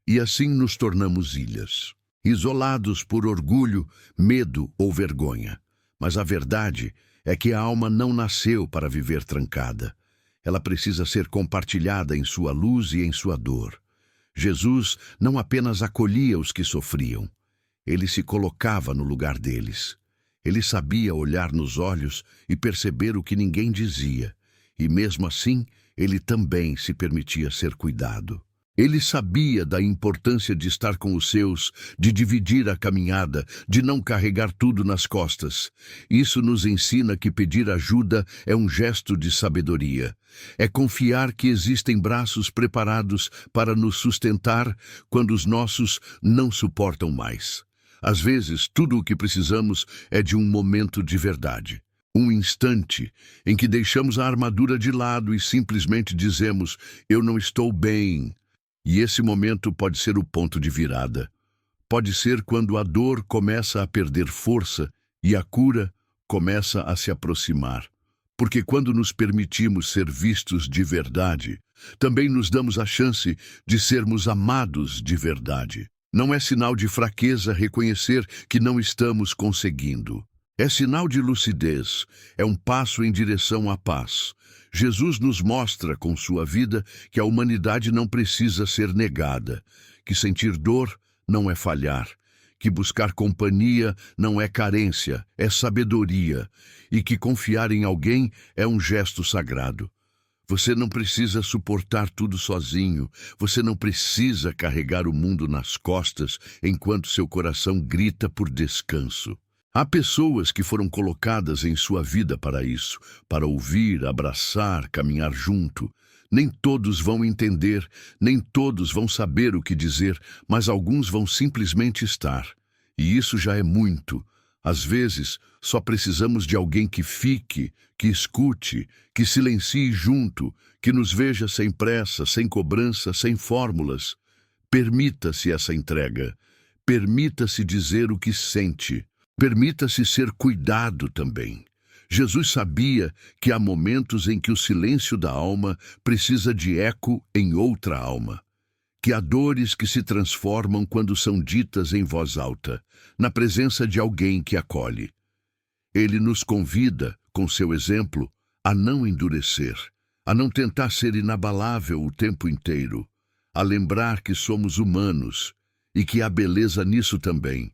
E assim nos tornamos ilhas, isolados por orgulho, medo ou vergonha. Mas a verdade é que a alma não nasceu para viver trancada. Ela precisa ser compartilhada em sua luz e em sua dor. Jesus não apenas acolhia os que sofriam, Ele se colocava no lugar deles. Ele sabia olhar nos olhos e perceber o que ninguém dizia. E mesmo assim, ele também se permitia ser cuidado. Ele sabia da importância de estar com os seus, de dividir a caminhada, de não carregar tudo nas costas. Isso nos ensina que pedir ajuda é um gesto de sabedoria. É confiar que existem braços preparados para nos sustentar quando os nossos não suportam mais. Às vezes, tudo o que precisamos é de um momento de verdade. Um instante em que deixamos a armadura de lado e simplesmente dizemos: "Eu não estou bem." E esse momento pode ser o ponto de virada. Pode ser quando a dor começa a perder força e a cura começa a se aproximar. Porque quando nos permitimos ser vistos de verdade, também nos damos a chance de sermos amados de verdade. Não é sinal de fraqueza reconhecer que não estamos conseguindo. É sinal de lucidez, é um passo em direção à paz. Jesus nos mostra com sua vida que a humanidade não precisa ser negada, que sentir dor não é falhar, que buscar companhia não é carência, é sabedoria, e que confiar em alguém é um gesto sagrado. Você não precisa suportar tudo sozinho, você não precisa carregar o mundo nas costas enquanto seu coração grita por descanso. Há pessoas que foram colocadas em sua vida para isso, para ouvir, abraçar, caminhar junto. Nem todos vão entender, nem todos vão saber o que dizer, mas alguns vão simplesmente estar. E isso já é muito. Às vezes, só precisamos de alguém que fique, que escute, que silencie junto, que nos veja sem pressa, sem cobrança, sem fórmulas. Permita-se essa entrega. Permita-se dizer o que sente. Permita-se ser cuidado também. Jesus sabia que há momentos em que o silêncio da alma precisa de eco em outra alma. Que há dores que se transformam quando são ditas em voz alta, na presença de alguém que acolhe. Ele nos convida, com seu exemplo, a não endurecer, a não tentar ser inabalável o tempo inteiro, a lembrar que somos humanos e que há beleza nisso também.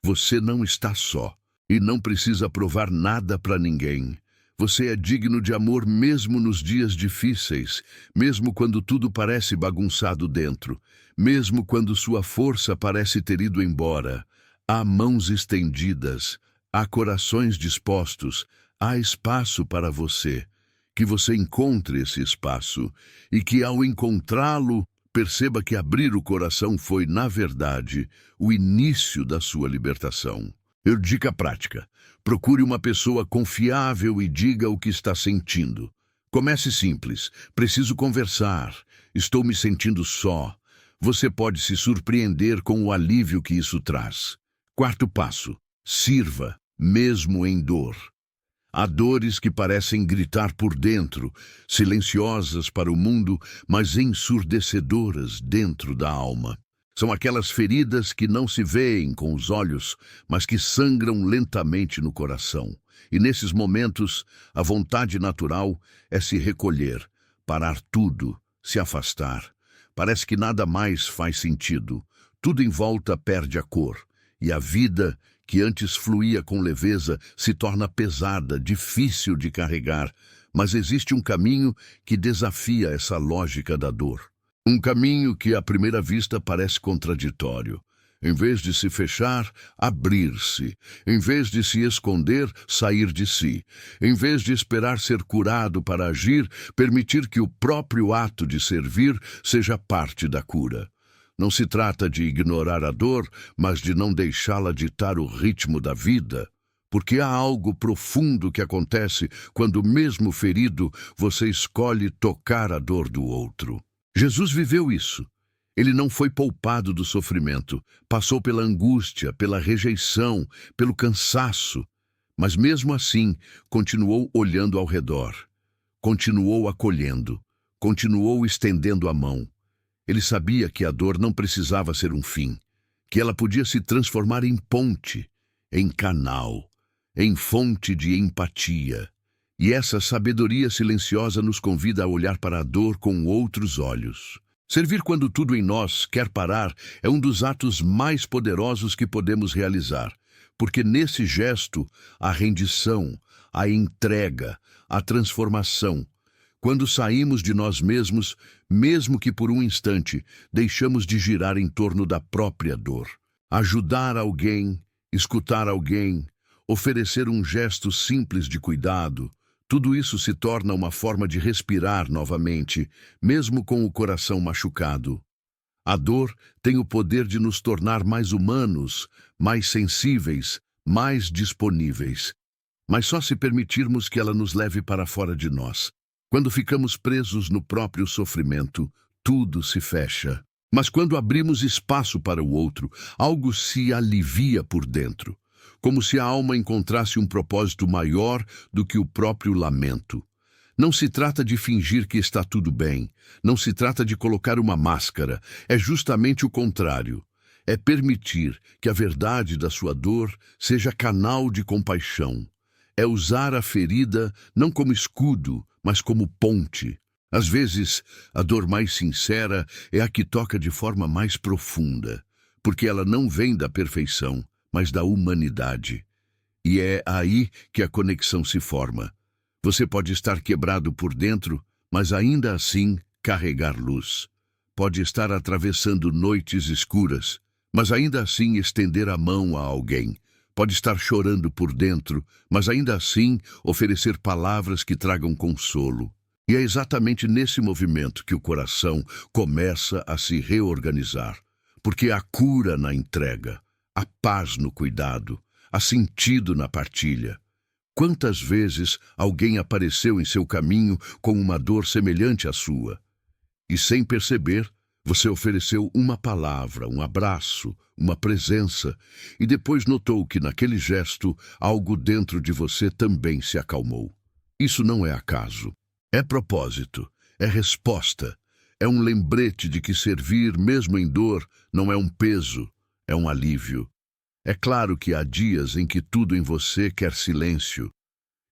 Você não está só e não precisa provar nada para ninguém. Você é digno de amor mesmo nos dias difíceis, mesmo quando tudo parece bagunçado dentro, mesmo quando sua força parece ter ido embora. Há mãos estendidas, há corações dispostos, há espaço para você. Que você encontre esse espaço e que, ao encontrá-lo, perceba que abrir o coração foi, na verdade, o início da sua libertação. Dica prática: procure uma pessoa confiável e diga o que está sentindo. Comece simples: preciso conversar, estou me sentindo só. Você pode se surpreender com o alívio que isso traz. Quarto passo: sirva, mesmo em dor. Há dores que parecem gritar por dentro, silenciosas para o mundo, mas ensurdecedoras dentro da alma. São aquelas feridas que não se veem com os olhos, mas que sangram lentamente no coração. E nesses momentos, a vontade natural é se recolher, parar tudo, se afastar. Parece que nada mais faz sentido. Tudo em volta perde a cor. E a vida, que antes fluía com leveza, se torna pesada, difícil de carregar. Mas existe um caminho que desafia essa lógica da dor. Um caminho que, à primeira vista, parece contraditório. Em vez de se fechar, abrir-se. Em vez de se esconder, sair de si. Em vez de esperar ser curado para agir, permitir que o próprio ato de servir seja parte da cura. Não se trata de ignorar a dor, mas de não deixá-la ditar o ritmo da vida. Porque há algo profundo que acontece quando, mesmo ferido, você escolhe tocar a dor do outro. Jesus viveu isso. Ele não foi poupado do sofrimento, passou pela angústia, pela rejeição, pelo cansaço, mas mesmo assim continuou olhando ao redor, continuou acolhendo, continuou estendendo a mão. Ele sabia que a dor não precisava ser um fim, que ela podia se transformar em ponte, em canal, em fonte de empatia. E essa sabedoria silenciosa nos convida a olhar para a dor com outros olhos. Servir quando tudo em nós quer parar é um dos atos mais poderosos que podemos realizar, porque nesse gesto há rendição, há entrega, há transformação. Quando saímos de nós mesmos, mesmo que por um instante, deixamos de girar em torno da própria dor. Ajudar alguém, escutar alguém, oferecer um gesto simples de cuidado, tudo isso se torna uma forma de respirar novamente, mesmo com o coração machucado. A dor tem o poder de nos tornar mais humanos, mais sensíveis, mais disponíveis. Mas só se permitirmos que ela nos leve para fora de nós. Quando ficamos presos no próprio sofrimento, tudo se fecha. Mas quando abrimos espaço para o outro, algo se alivia por dentro, como se a alma encontrasse um propósito maior do que o próprio lamento. Não se trata de fingir que está tudo bem, não se trata de colocar uma máscara, é justamente o contrário. É permitir que a verdade da sua dor seja canal de compaixão. É usar a ferida não como escudo, mas como ponte. Às vezes, a dor mais sincera é a que toca de forma mais profunda, porque ela não vem da perfeição, mas da humanidade. E é aí que a conexão se forma. Você pode estar quebrado por dentro, mas ainda assim carregar luz. Pode estar atravessando noites escuras, mas ainda assim estender a mão a alguém. Pode estar chorando por dentro, mas ainda assim oferecer palavras que tragam consolo. E é exatamente nesse movimento que o coração começa a se reorganizar, porque há cura na entrega, há paz no cuidado, há sentido na partilha. Quantas vezes alguém apareceu em seu caminho com uma dor semelhante à sua? E sem perceber, você ofereceu uma palavra, um abraço, uma presença, e depois notou que naquele gesto algo dentro de você também se acalmou. Isso não é acaso. É propósito, é resposta, é um lembrete de que servir, mesmo em dor, não é um peso, é um alívio. É claro que há dias em que tudo em você quer silêncio,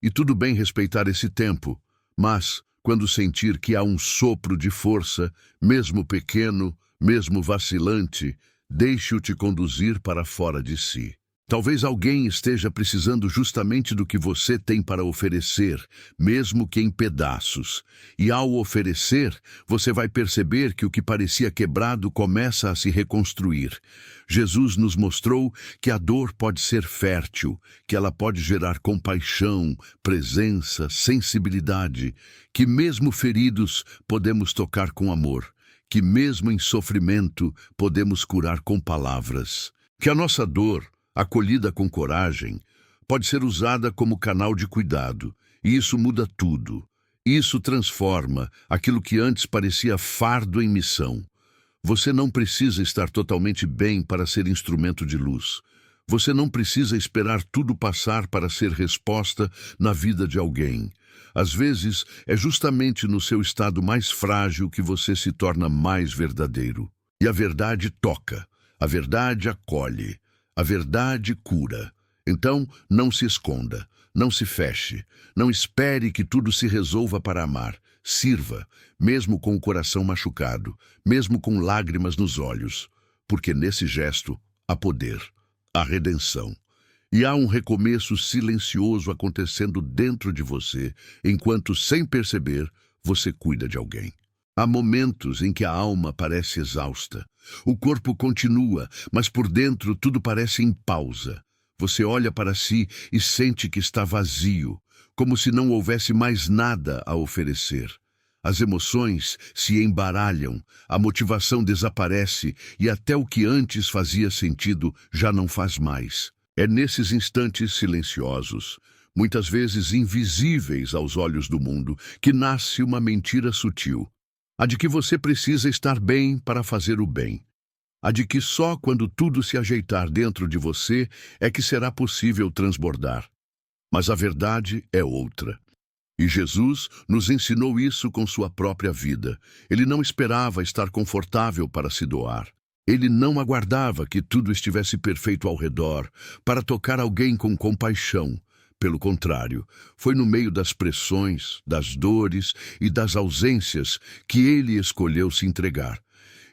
e tudo bem respeitar esse tempo, mas, quando sentir que há um sopro de força, mesmo pequeno, mesmo vacilante, deixe-o te conduzir para fora de si. Talvez alguém esteja precisando justamente do que você tem para oferecer, mesmo que em pedaços. E ao oferecer, você vai perceber que o que parecia quebrado começa a se reconstruir. Jesus nos mostrou que a dor pode ser fértil, que ela pode gerar compaixão, presença, sensibilidade, que mesmo feridos podemos tocar com amor, que mesmo em sofrimento podemos curar com palavras, que a nossa dor, acolhida com coragem, pode ser usada como canal de cuidado, e isso muda tudo. Isso transforma aquilo que antes parecia fardo em missão. Você não precisa estar totalmente bem para ser instrumento de luz. Você não precisa esperar tudo passar para ser resposta na vida de alguém. Às vezes, é justamente no seu estado mais frágil que você se torna mais verdadeiro. E a verdade toca, a verdade acolhe. A verdade cura. Então, não se esconda, não se feche, não espere que tudo se resolva para amar. Sirva, mesmo com o coração machucado, mesmo com lágrimas nos olhos, porque nesse gesto há poder, há redenção. E há um recomeço silencioso acontecendo dentro de você, enquanto, sem perceber, você cuida de alguém. Há momentos em que a alma parece exausta. O corpo continua, mas por dentro tudo parece em pausa. Você olha para si e sente que está vazio, como se não houvesse mais nada a oferecer. As emoções se embaralham, a motivação desaparece e até o que antes fazia sentido já não faz mais. É nesses instantes silenciosos, muitas vezes invisíveis aos olhos do mundo, que nasce uma mentira sutil. A de que você precisa estar bem para fazer o bem. A de que só quando tudo se ajeitar dentro de você é que será possível transbordar. Mas a verdade é outra. E Jesus nos ensinou isso com sua própria vida. Ele não esperava estar confortável para se doar. Ele não aguardava que tudo estivesse perfeito ao redor para tocar alguém com compaixão. Pelo contrário, foi no meio das pressões, das dores e das ausências que ele escolheu se entregar,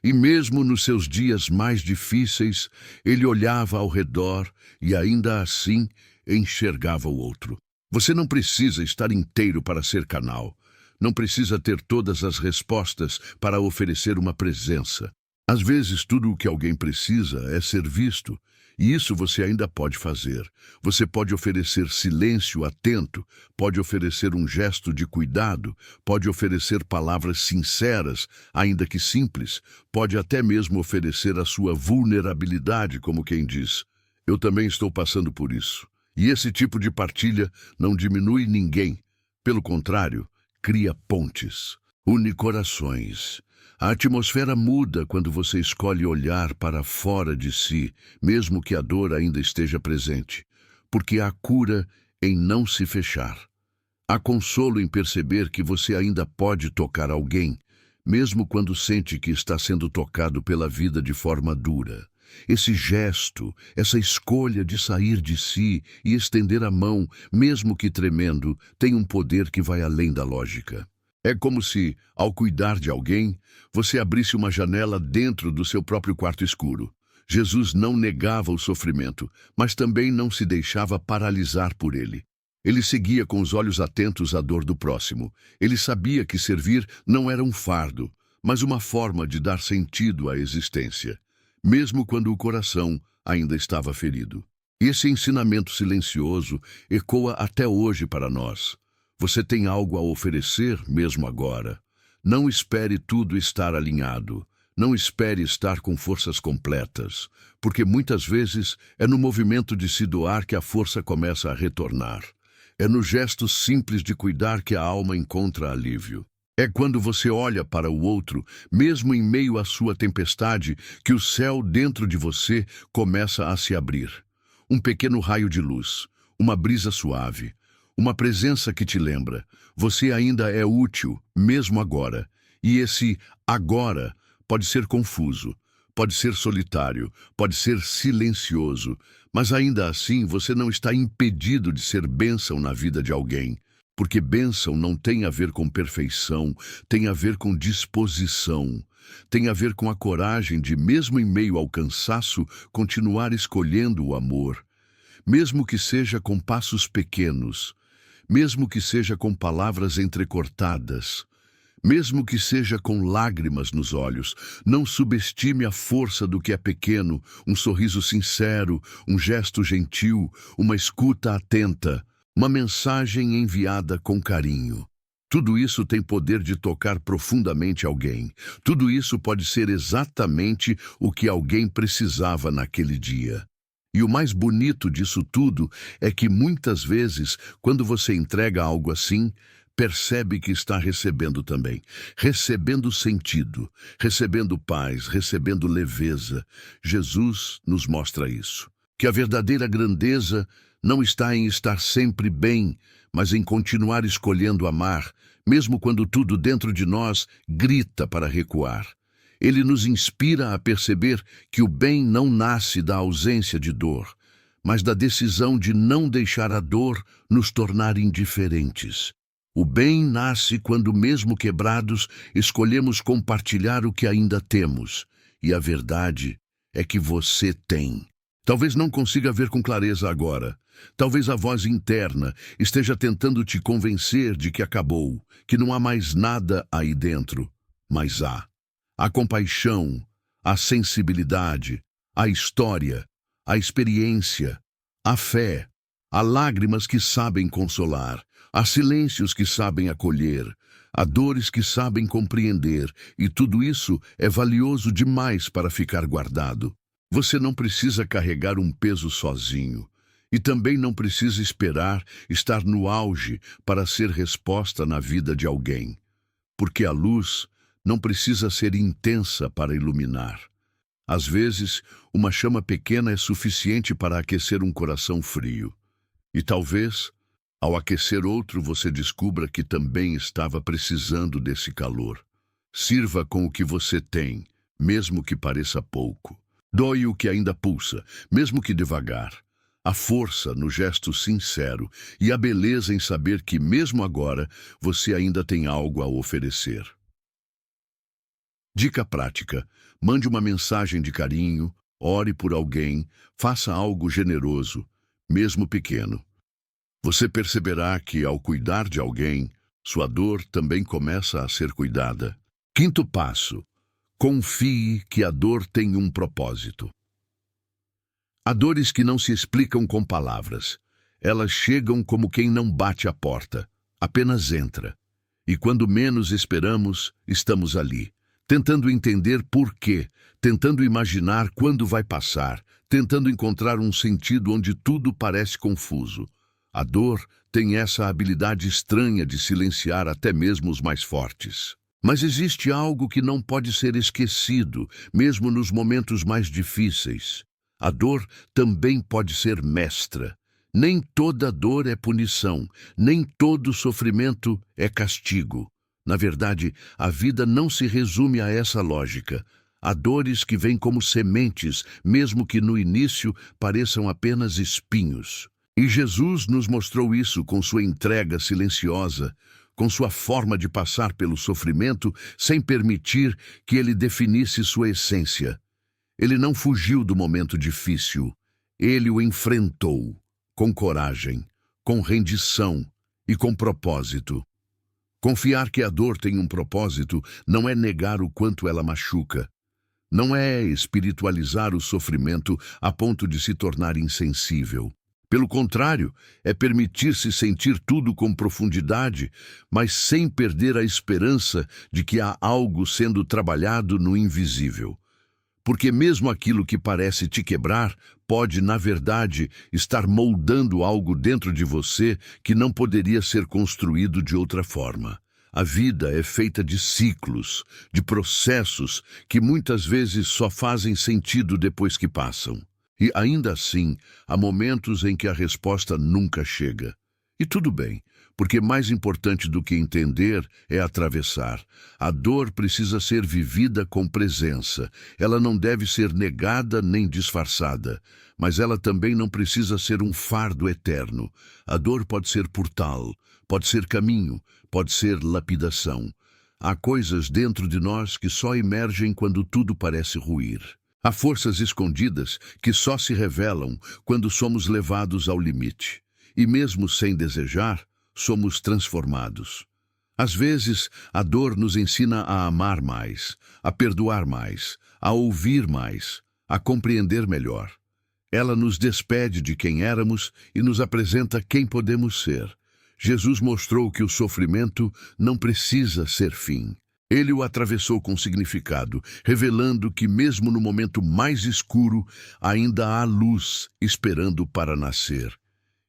E mesmo nos seus dias mais difíceis, ele olhava ao redor e ainda assim enxergava o outro. Você não precisa estar inteiro para ser canal. Não precisa ter todas as respostas para oferecer uma presença. Às vezes, tudo o que alguém precisa é ser visto, e isso você ainda pode fazer. Você pode oferecer silêncio atento, pode oferecer um gesto de cuidado, pode oferecer palavras sinceras, ainda que simples, pode até mesmo oferecer a sua vulnerabilidade, como quem diz: eu também estou passando por isso. E esse tipo de partilha não diminui ninguém. Pelo contrário, cria pontes, une corações. A atmosfera muda quando você escolhe olhar para fora de si, mesmo que a dor ainda esteja presente, porque há cura em não se fechar. Há consolo em perceber que você ainda pode tocar alguém, mesmo quando sente que está sendo tocado pela vida de forma dura. Esse gesto, essa escolha de sair de si e estender a mão, mesmo que tremendo, tem um poder que vai além da lógica. É como se, ao cuidar de alguém, você abrisse uma janela dentro do seu próprio quarto escuro. Jesus não negava o sofrimento, mas também não se deixava paralisar por ele. Ele seguia com os olhos atentos à dor do próximo. Ele sabia que servir não era um fardo, mas uma forma de dar sentido à existência, mesmo quando o coração ainda estava ferido. Esse ensinamento silencioso ecoa até hoje para nós. Você tem algo a oferecer mesmo agora. Não espere tudo estar alinhado. Não espere estar com forças completas, porque muitas vezes é no movimento de se doar que a força começa a retornar. É no gesto simples de cuidar que a alma encontra alívio. É quando você olha para o outro, mesmo em meio à sua tempestade, que o céu dentro de você começa a se abrir. Um pequeno raio de luz, uma brisa suave, uma presença que te lembra: você ainda é útil, mesmo agora. E esse agora pode ser confuso, pode ser solitário, pode ser silencioso, mas ainda assim você não está impedido de ser bênção na vida de alguém. Porque bênção não tem a ver com perfeição, tem a ver com disposição. Tem a ver com a coragem de, mesmo em meio ao cansaço, continuar escolhendo o amor. Mesmo que seja com passos pequenos, mesmo que seja com palavras entrecortadas, mesmo que seja com lágrimas nos olhos, não subestime a força do que é pequeno, um sorriso sincero, um gesto gentil, uma escuta atenta. Uma mensagem enviada com carinho. Tudo isso tem poder de tocar profundamente alguém. Tudo isso pode ser exatamente o que alguém precisava naquele dia. E o mais bonito disso tudo é que muitas vezes, quando você entrega algo assim, percebe que está recebendo também. Recebendo sentido, recebendo paz, recebendo leveza. Jesus nos mostra isso. Que a verdadeira grandeza não está em estar sempre bem, mas em continuar escolhendo amar, mesmo quando tudo dentro de nós grita para recuar. Ele nos inspira a perceber que o bem não nasce da ausência de dor, mas da decisão de não deixar a dor nos tornar indiferentes. O bem nasce quando, mesmo quebrados, escolhemos compartilhar o que ainda temos, e a verdade é que você tem. Talvez não consiga ver com clareza agora. Talvez a voz interna esteja tentando te convencer de que acabou, que não há mais nada aí dentro. Mas há. A compaixão, a sensibilidade, a história, a experiência, a fé, há lágrimas que sabem consolar, há silêncios que sabem acolher, há dores que sabem compreender, e tudo isso é valioso demais para ficar guardado. Você não precisa carregar um peso sozinho. E também não precisa esperar estar no auge para ser resposta na vida de alguém. Porque a luz não precisa ser intensa para iluminar. Às vezes, uma chama pequena é suficiente para aquecer um coração frio. E talvez, ao aquecer outro, você descubra que também estava precisando desse calor. Sirva com o que você tem, mesmo que pareça pouco. Doe o que ainda pulsa, mesmo que devagar. A força no gesto sincero e a beleza em saber que, mesmo agora, você ainda tem algo a oferecer. Dica prática: mande uma mensagem de carinho, ore por alguém, faça algo generoso, mesmo pequeno. Você perceberá que, ao cuidar de alguém, sua dor também começa a ser cuidada. Quinto passo: confie que a dor tem um propósito. Há dores que não se explicam com palavras. Elas chegam como quem não bate a porta, apenas entra. E quando menos esperamos, estamos ali, tentando entender por quê, tentando imaginar quando vai passar, tentando encontrar um sentido onde tudo parece confuso. A dor tem essa habilidade estranha de silenciar até mesmo os mais fortes. Mas existe algo que não pode ser esquecido, mesmo nos momentos mais difíceis. A dor também pode ser mestra. Nem toda dor é punição, nem todo sofrimento é castigo. Na verdade, a vida não se resume a essa lógica. Há dores que vêm como sementes, mesmo que no início pareçam apenas espinhos. E Jesus nos mostrou isso com sua entrega silenciosa, com sua forma de passar pelo sofrimento sem permitir que ele definisse sua essência. Ele não fugiu do momento difícil, ele o enfrentou, com coragem, com rendição e com propósito. Confiar que a dor tem um propósito não é negar o quanto ela machuca. Não é espiritualizar o sofrimento a ponto de se tornar insensível. Pelo contrário, é permitir-se sentir tudo com profundidade, mas sem perder a esperança de que há algo sendo trabalhado no invisível. Porque mesmo aquilo que parece te quebrar pode, na verdade, estar moldando algo dentro de você que não poderia ser construído de outra forma. A vida é feita de ciclos, de processos que muitas vezes só fazem sentido depois que passam. E ainda assim, há momentos em que a resposta nunca chega. E tudo bem, porque mais importante do que entender é atravessar. A dor precisa ser vivida com presença. Ela não deve ser negada nem disfarçada, mas ela também não precisa ser um fardo eterno. A dor pode ser portal, pode ser caminho, pode ser lapidação. Há coisas dentro de nós que só emergem quando tudo parece ruir. Há forças escondidas que só se revelam quando somos levados ao limite. E mesmo sem desejar, somos transformados. Às vezes, a dor nos ensina a amar mais, a perdoar mais, a ouvir mais, a compreender melhor. Ela nos despede de quem éramos e nos apresenta quem podemos ser. Jesus mostrou que o sofrimento não precisa ser fim. Ele o atravessou com significado, revelando que mesmo no momento mais escuro, ainda há luz esperando para nascer.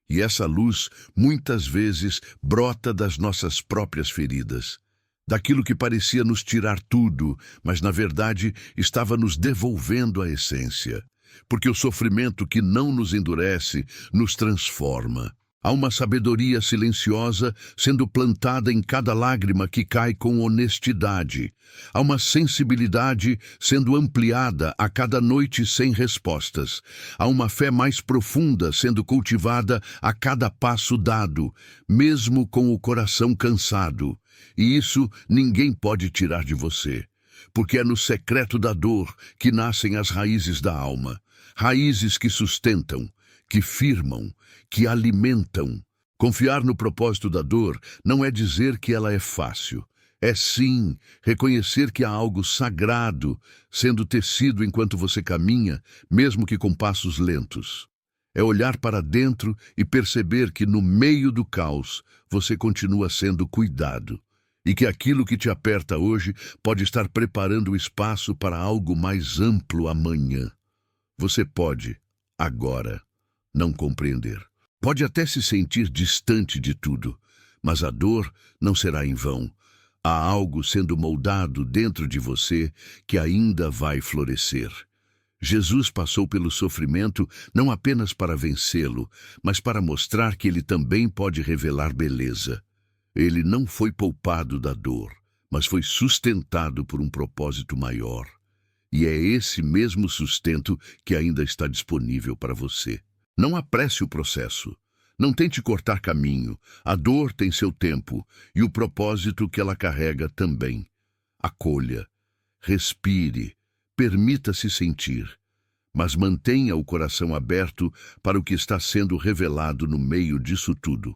E essa luz, muitas vezes, brota das nossas próprias feridas. Daquilo que parecia nos tirar tudo, mas na verdade estava nos devolvendo a essência. Porque o sofrimento que não nos endurece, nos transforma. Há uma sabedoria silenciosa sendo plantada em cada lágrima que cai com honestidade. Há uma sensibilidade sendo ampliada a cada noite sem respostas. Há uma fé mais profunda sendo cultivada a cada passo dado, mesmo com o coração cansado. E isso ninguém pode tirar de você, porque é no secreto da dor que nascem as raízes da alma. Raízes que sustentam, que firmam, que alimentam. Confiar no propósito da dor não é dizer que ela é fácil. É sim reconhecer que há algo sagrado sendo tecido enquanto você caminha, mesmo que com passos lentos. É olhar para dentro e perceber que no meio do caos você continua sendo cuidado. E que aquilo que te aperta hoje pode estar preparando o espaço para algo mais amplo amanhã. Você pode, agora, não compreender. Pode até se sentir distante de tudo, mas a dor não será em vão. Há algo sendo moldado dentro de você que ainda vai florescer. Jesus passou pelo sofrimento não apenas para vencê-lo, mas para mostrar que ele também pode revelar beleza. Ele não foi poupado da dor, mas foi sustentado por um propósito maior. E é esse mesmo sustento que ainda está disponível para você. Não apresse o processo. Não tente cortar caminho. A dor tem seu tempo e o propósito que ela carrega também. Acolha. respire, permita-se sentir, mas mantenha o coração aberto para o que está sendo revelado no meio disso tudo.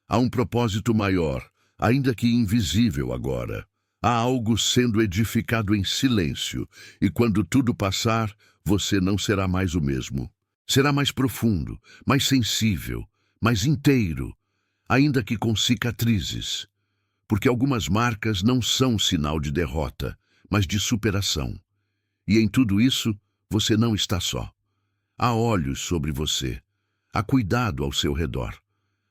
Há um propósito maior, ainda que invisível agora. Há algo sendo edificado em silêncio, e quando tudo passar, você não será mais o mesmo. Será mais profundo, mais sensível, mais inteiro, ainda que com cicatrizes. Porque algumas marcas não são sinal de derrota, mas de superação. E em tudo isso, você não está só. Há olhos sobre você. Há cuidado ao seu redor.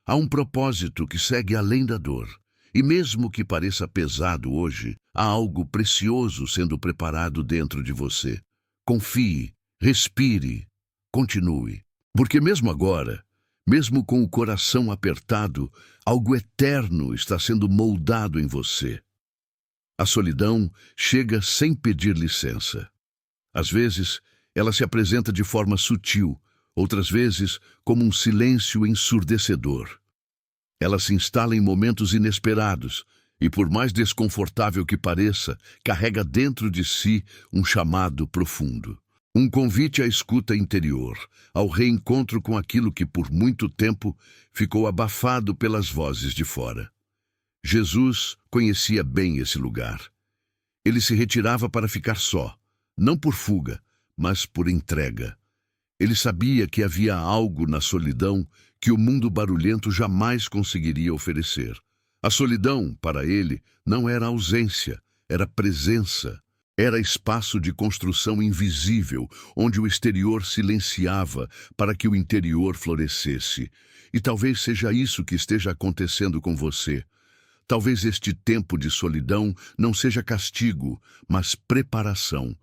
Há um propósito que segue além da dor. E mesmo que pareça pesado hoje, há algo precioso sendo preparado dentro de você. Confie, respire, continue. Porque mesmo agora, mesmo com o coração apertado, algo eterno está sendo moldado em você. A solidão chega sem pedir licença. Às vezes, ela se apresenta de forma sutil, outras vezes como um silêncio ensurdecedor. Ela se instala em momentos inesperados e, por mais desconfortável que pareça, carrega dentro de si um chamado profundo. Um convite à escuta interior, ao reencontro com aquilo que por muito tempo ficou abafado pelas vozes de fora. Jesus conhecia bem esse lugar. Ele se retirava para ficar só, não por fuga, mas por entrega. Ele sabia que havia algo na solidão que o mundo barulhento jamais conseguiria oferecer. A solidão, para ele, não era ausência, era presença. Era espaço de construção invisível, onde o exterior silenciava para que o interior florescesse. E talvez seja isso que esteja acontecendo com você. Talvez este tempo de solidão não seja castigo, mas preparação.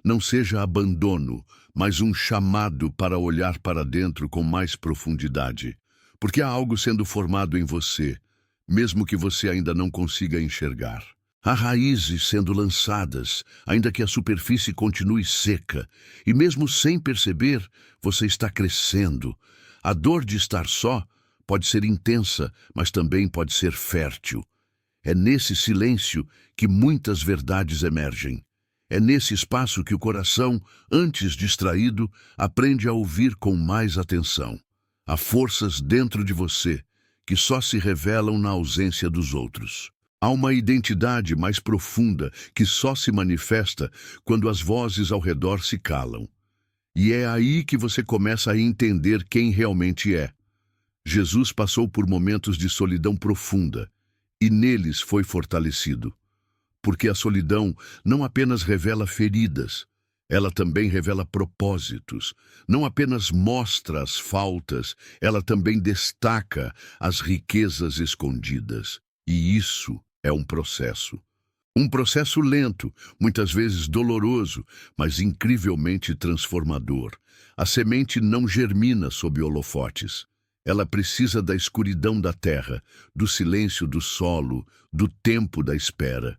Não seja abandono, mas um chamado para olhar para dentro com mais profundidade. Porque há algo sendo formado em você, mesmo que você ainda não consiga enxergar. Há raízes sendo lançadas, ainda que a superfície continue seca, e mesmo sem perceber, você está crescendo. A dor de estar só pode ser intensa, mas também pode ser fértil. É nesse silêncio que muitas verdades emergem. É nesse espaço que o coração, antes distraído, aprende a ouvir com mais atenção. Há forças dentro de você que só se revelam na ausência dos outros. Há uma identidade mais profunda que só se manifesta quando as vozes ao redor se calam. E é aí que você começa a entender quem realmente é. Jesus passou por momentos de solidão profunda, e neles foi fortalecido. Porque a solidão não apenas revela feridas, ela também revela propósitos. Não apenas mostra as faltas, ela também destaca as riquezas escondidas. E isso é um processo. Um processo lento, muitas vezes doloroso, mas incrivelmente transformador. A semente não germina sob holofotes. Ela precisa da escuridão da terra, do silêncio do solo, do tempo da espera.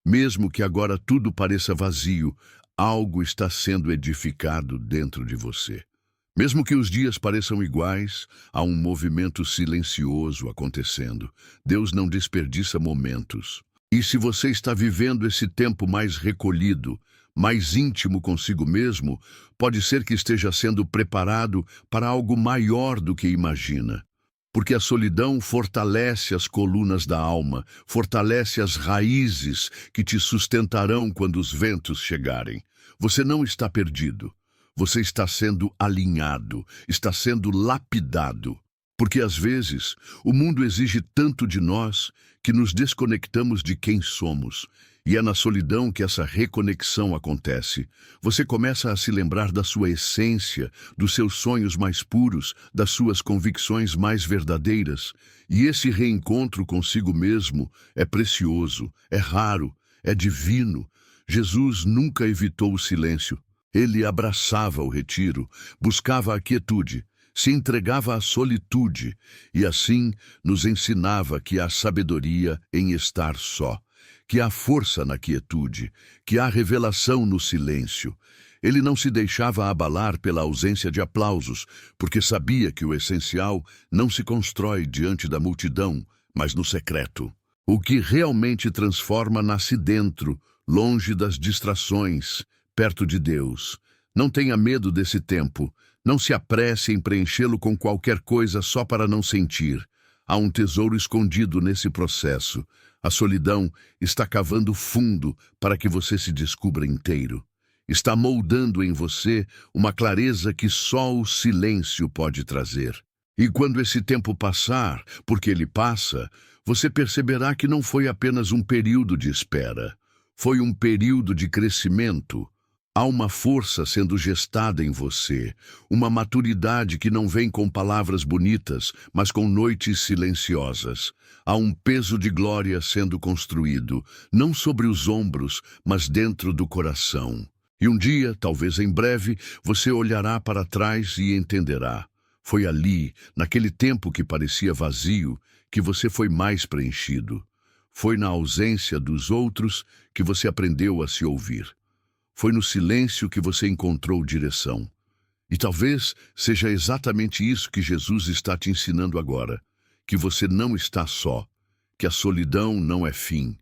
Mesmo que agora tudo pareça vazio, algo está sendo edificado dentro de você. Mesmo que os dias pareçam iguais, há um movimento silencioso acontecendo. Deus não desperdiça momentos. E se você está vivendo esse tempo mais recolhido, mais íntimo consigo mesmo, pode ser que esteja sendo preparado para algo maior do que imagina. Porque a solidão fortalece as colunas da alma, fortalece as raízes que te sustentarão quando os ventos chegarem. Você não está perdido. Você está sendo alinhado, está sendo lapidado. Porque às vezes o mundo exige tanto de nós que nos desconectamos de quem somos. E é na solidão que essa reconexão acontece. Você começa a se lembrar da sua essência, dos seus sonhos mais puros, das suas convicções mais verdadeiras. E esse reencontro consigo mesmo é precioso, é raro, é divino. Jesus nunca evitou o silêncio. Ele abraçava o retiro, buscava a quietude, se entregava à solitude e assim nos ensinava que há sabedoria em estar só. Que há força na quietude, que há revelação no silêncio. Ele não se deixava abalar pela ausência de aplausos, porque sabia que o essencial não se constrói diante da multidão, mas no secreto. O que realmente transforma nasce dentro, longe das distrações, perto de Deus. Não tenha medo desse tempo. Não se apresse em preenchê-lo com qualquer coisa só para não sentir. Há um tesouro escondido nesse processo. A solidão está cavando fundo para que você se descubra inteiro. Está moldando em você uma clareza que só o silêncio pode trazer. E quando esse tempo passar, porque ele passa, você perceberá que não foi apenas um período de espera. Foi um período de crescimento. Há uma força sendo gestada em você, uma maturidade que não vem com palavras bonitas, mas com noites silenciosas. Há um peso de glória sendo construído, não sobre os ombros, mas dentro do coração. E um dia, talvez em breve, você olhará para trás e entenderá. Foi ali, naquele tempo que parecia vazio, que você foi mais preenchido. Foi na ausência dos outros que você aprendeu a se ouvir. Foi no silêncio que você encontrou direção. E talvez seja exatamente isso que Jesus está te ensinando agora, que você não está só, que a solidão não é fim,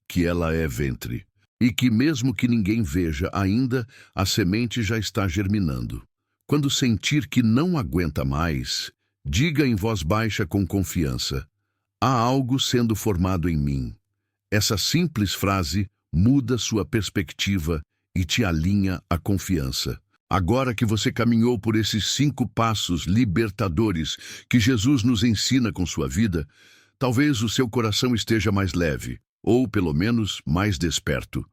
que ela é ventre, e que mesmo que ninguém veja ainda, a semente já está germinando. Quando sentir que não aguenta mais, diga em voz baixa com confiança: há algo sendo formado em mim. Essa simples frase muda sua perspectiva e te alinha à confiança. Agora que você caminhou por esses 5 passos libertadores que Jesus nos ensina com sua vida, talvez o seu coração esteja mais leve, ou pelo menos mais desperto.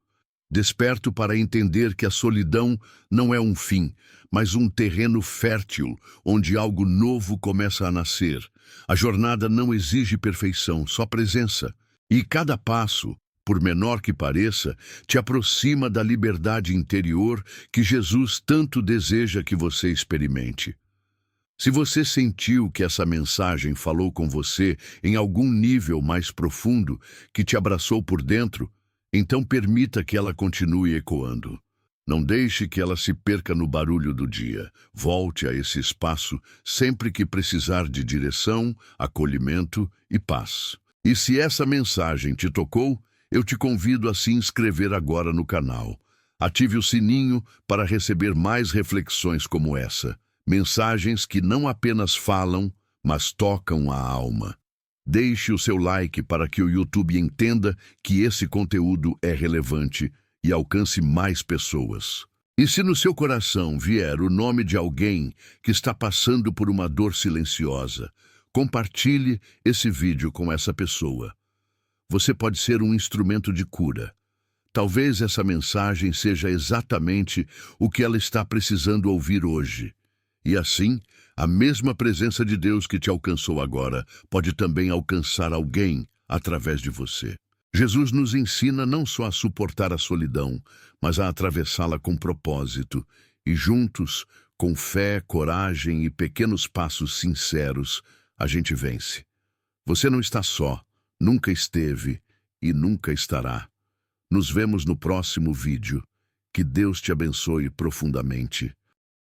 Desperto para entender que a solidão não é um fim, mas um terreno fértil onde algo novo começa a nascer. A jornada não exige perfeição, só presença. E cada passo, por menor que pareça, te aproxima da liberdade interior que Jesus tanto deseja que você experimente. Se você sentiu que essa mensagem falou com você em algum nível mais profundo, que te abraçou por dentro, então permita que ela continue ecoando. Não deixe que ela se perca no barulho do dia. Volte a esse espaço sempre que precisar de direção, acolhimento e paz. E se essa mensagem te tocou, eu te convido a se inscrever agora no canal. Ative o sininho para receber mais reflexões como essa. Mensagens que não apenas falam, mas tocam a alma. Deixe o seu like para que o YouTube entenda que esse conteúdo é relevante e alcance mais pessoas. E se no seu coração vier o nome de alguém que está passando por uma dor silenciosa, compartilhe esse vídeo com essa pessoa. Você pode ser um instrumento de cura. Talvez essa mensagem seja exatamente o que ela está precisando ouvir hoje. E assim, a mesma presença de Deus que te alcançou agora pode também alcançar alguém através de você. Jesus nos ensina não só a suportar a solidão, mas a atravessá-la com propósito. E juntos, com fé, coragem e pequenos passos sinceros, a gente vence. Você não está só. Nunca esteve e nunca estará. Nos vemos no próximo vídeo. Que Deus te abençoe profundamente.